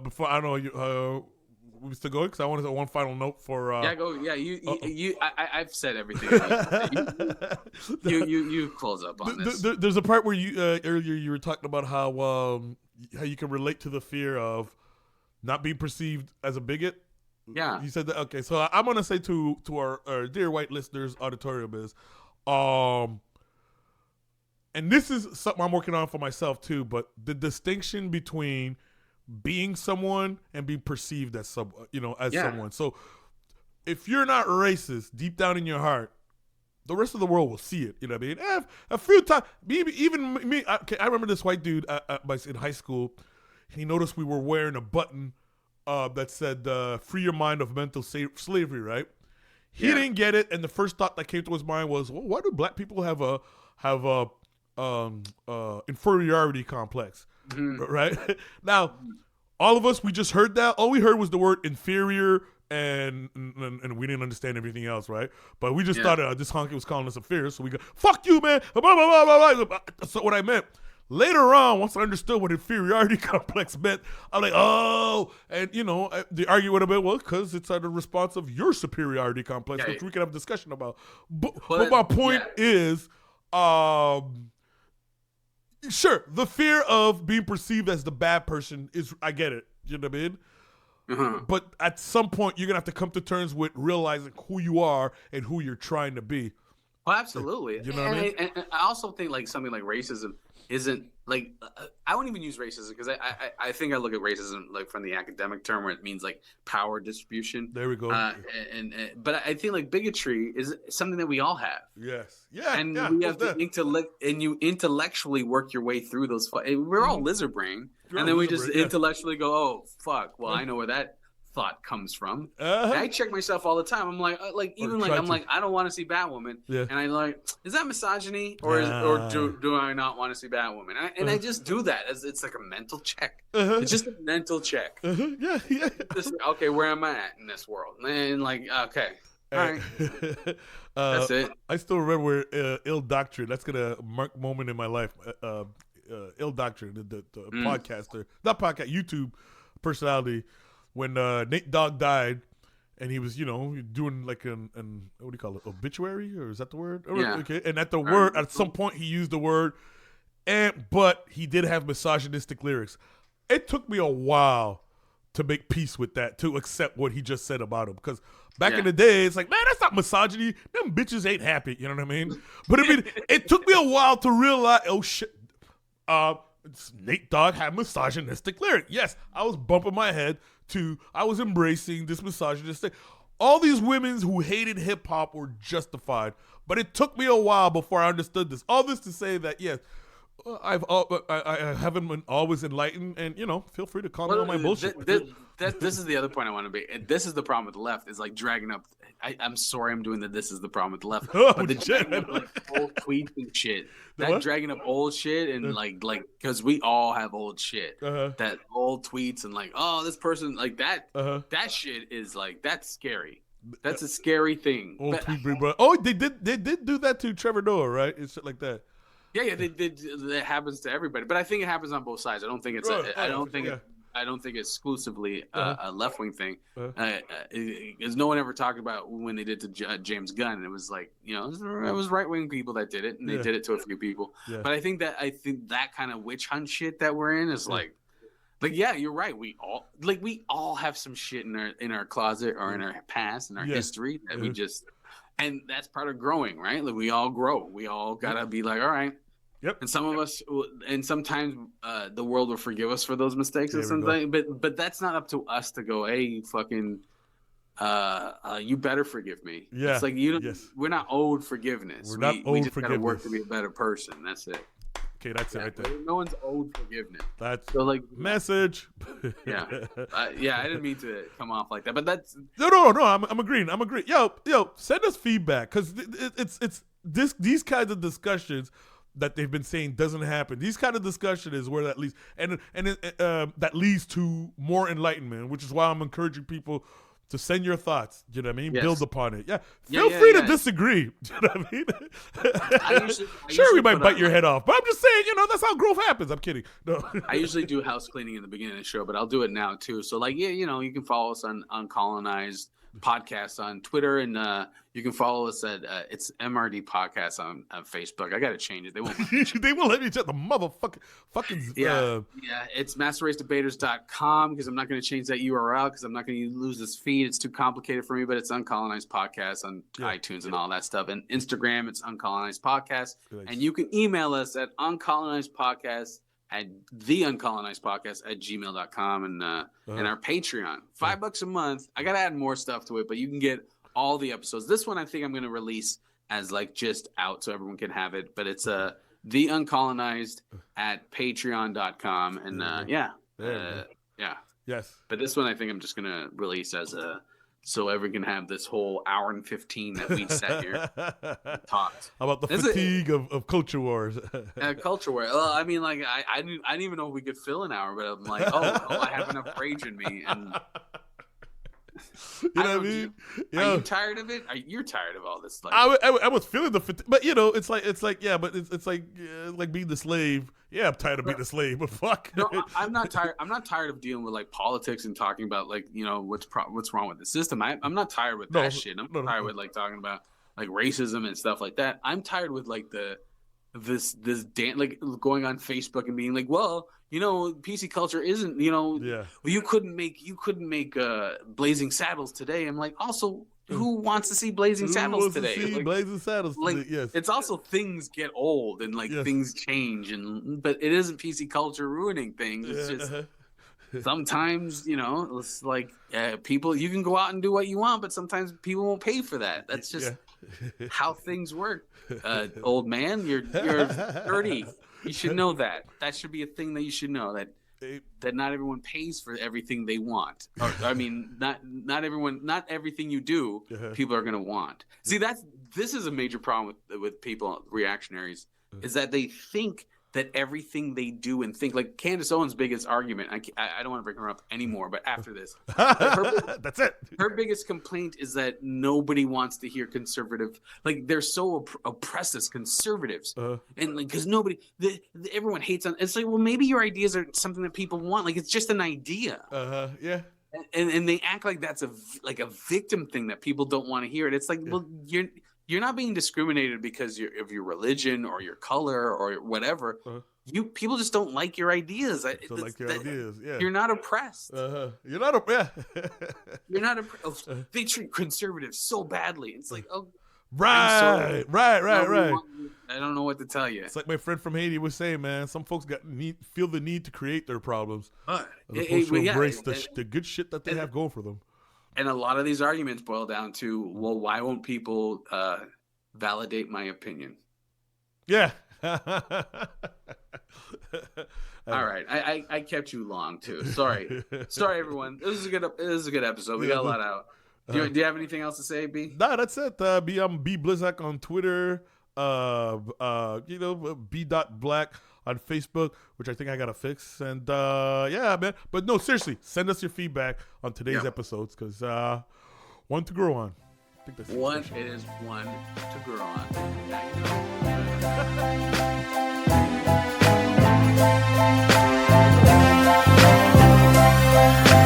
before I know you. We still going because I wanted one final note for. Go. Yeah, I've said everything. you close up on this. There's a part where you earlier you were talking about how you can relate to the fear of not being perceived as a bigot. Yeah, you said that. Okay, so I'm gonna say to our dear white listeners, auditorium is, and this is something I'm working on for myself too. But the distinction between being someone and being perceived as someone. So if you're not racist deep down in your heart, the rest of the world will see it. You know what I mean? A few times, even me. I remember this white dude in high school. He noticed we were wearing a button that said "Free your mind of mental slavery." Right? He didn't get it, and the first thought that came to his mind was, "Well, why do black people have a inferiority complex?" Right? Now, all of us, we just heard that. All we heard was the word inferior, and we didn't understand everything else, right? But we just thought this honky was calling us inferior, so we go, "Fuck you, man!" Blah, blah, blah, blah, blah. That's what I meant. Later on, once I understood what inferiority complex meant, I'm like, oh, and the argument about, well, because it's a response of your superiority complex, which we can have a discussion about. But my point is, sure, the fear of being perceived as the bad person I get it. You know what I mean? But at some point, you're going to have to come to terms with realizing who you are and who you're trying to be. Well, absolutely. You know what I mean? And I also think like something like racism isn't like, I won't even use racism because I think I look at racism like from the academic term where it means like power distribution. There we go. But I think like bigotry is something that we all have. Yes. Yeah. And we have to you intellectually work your way through those. We're all lizard brain. And then we just intellectually go, oh, fuck. Well, I know where that thought comes from. I check myself all the time. I'm like, I don't want to see Batwoman, and I like, is that misogyny or do I not want to see Batwoman? And I just do that as it's like a mental check. It's just a mental check. Yeah. Just, okay, where am I at in this world? And like, okay, all right, that's it. I still remember Ill Doctrine. That's gonna mark moment in my life. Ill Doctrine, the podcaster, not podcast, YouTube personality. When Nate Dogg died, and he was, doing like an what do you call it, obituary, or is that the word? Yeah. Okay. And at some point he used the word, but he did have misogynistic lyrics. It took me a while to make peace with that, to accept what he just said about him, because back in the day, it's like, man, that's not misogyny. Them bitches ain't happy. You know what I mean? But I mean, it took me a while to realize, oh shit, Nate Dogg had misogynistic lyrics. Yes, I was bumping my head to, I was embracing this misogynistic. All these women who hated hip hop were justified, but it took me a while before I understood this. All this to say that, yes, I haven't been always enlightened, and feel free to call me on my bullshit. This is the other point I want to make, and this is the problem with the left, is like dragging up. I'm sorry, I'm doing that. This is the problem with the left, but the dragging up like old tweets and shit. That dragging up old shit and like because we all have old shit. That old tweets and like, oh, this person like that. That shit is like, that's scary. That's a scary thing. Old tweet, bro. Oh, they did do that to Trevor Noah, right? It's shit like that. Yeah, that happens to everybody, but I think it happens on both sides. I don't think it's. I don't think it's exclusively a left wing thing. Because no one ever talked about when they did to James Gunn. It was like, it was right wing people that did it, and they did it to a few people. But I think that kind of witch hunt shit that we're in is like Like, yeah, you're right. We all have some shit in our closet or in our past, in our history that we just, and that's part of growing, right? Like, we all grow. We all gotta be like, all right. Yep. And some of us, and sometimes the world will forgive us for those mistakes and something. But that's not up to us to go, hey, fucking, you better forgive me. Yeah. It's like we're not owed forgiveness. We just gotta work to be a better person. That's it. Okay, that's it right there. No one's owed forgiveness. That's so like message. Yeah, I didn't mean to come off like that, but that's no. I'm agreeing. Yo, send us feedback because it's these kinds of discussions that they've been saying doesn't happen. These kind of discussion is where that leads, and that leads to more enlightenment, which is why I'm encouraging people to send your thoughts. You know what I mean? Yes. Build upon it. Yeah. Feel free to disagree. You know what I mean? I sure, we might bite your head off, but I'm just saying, that's how growth happens. I'm kidding. No. I usually do house cleaning in the beginning of the show, but I'll do it now too. So like, you can follow us on Colonized Podcast on Twitter, and you can follow us at it's MRD Podcast on Facebook. I gotta change it. They won't. They won't let me check the motherfucking it's masterracedebaters.com because I'm not going to change that URL because I'm not going to lose this feed. It's too complicated for me. But it's Uncolonized Podcast on iTunes and all that stuff. And Instagram, it's Uncolonized Podcast. Nice. And you can email us at uncolonizedpodcast at theuncolonizedpodcast@gmail.com and our Patreon. $5 a month. I gotta add more stuff to it, but you can get all the episodes. This one I think I'm gonna release as like just out so everyone can have it. But it's The Uncolonized at patreon.com. And Yes. But this one I think I'm just gonna release as so everyone can have this whole hour and 15 that we sat here and talked. How about the fatigue of culture wars? Culture war. Well, I mean, like I didn't even know if we could fill an hour, but I'm like, I have enough rage in me, and you know what I mean? Are you tired of it? You're tired of all this? Like, I was feeling the fatigue, but it's like being the slave. Yeah, I'm tired of being a slave, but fuck. No, I'm not tired. I'm not tired of dealing with like politics and talking about like what's wrong with the system. I'm not tired with that shit. I'm tired with like talking about like racism and stuff like that. I'm tired with like this like going on Facebook and being like, well, PC culture isn't, well, you couldn't make Blazing Saddles today. I'm like, also, who wants to see Blazing Saddles today? Blazing Saddles today, yes. It's also things get old and things change, but it isn't PC culture ruining things. It's just sometimes, it's like people, you can go out and do what you want, but sometimes people won't pay for that. That's just how things work. Old man, you're 30. You should know that. That should be a thing that you should know, that not everyone pays for everything they want. Or, I mean, not everything you do, people are going to want. See, this is a major problem with people, reactionaries, is that they think that everything they do and think, like Candace Owens' biggest argument, I don't want to bring her up anymore, but after this, that's it. Her biggest complaint is that nobody wants to hear conservative, like they're so oppressed as conservatives, and like because everyone hates on. It's like, well, maybe your ideas are something that people want, like it's just an idea. Yeah. And they act like that's a victim thing that people don't want to hear it. It's like, well, you're not being discriminated because of your religion or your color or whatever. People just don't like your ideas. You're not oppressed. You're not You're not oppressed. They treat conservatives so badly. It's like, right. I don't know what to tell you. It's like my friend from Haiti was saying, man. Some folks feel the need to create their problems, as opposed to embrace the good shit that they have going for them. And a lot of these arguments boil down to, well, why won't people validate my opinion? Yeah. All right, I kept you long too. Sorry, everyone. This is a good episode. We got a lot out. Do you have anything else to say, B? Nah, that's it. I'm B Blizzak on Twitter. B.Black on Facebook, which I think I gotta fix. And man. But no, seriously, send us your feedback on today's episodes because one to grow on. I think that's one. It is one to grow on. Yeah,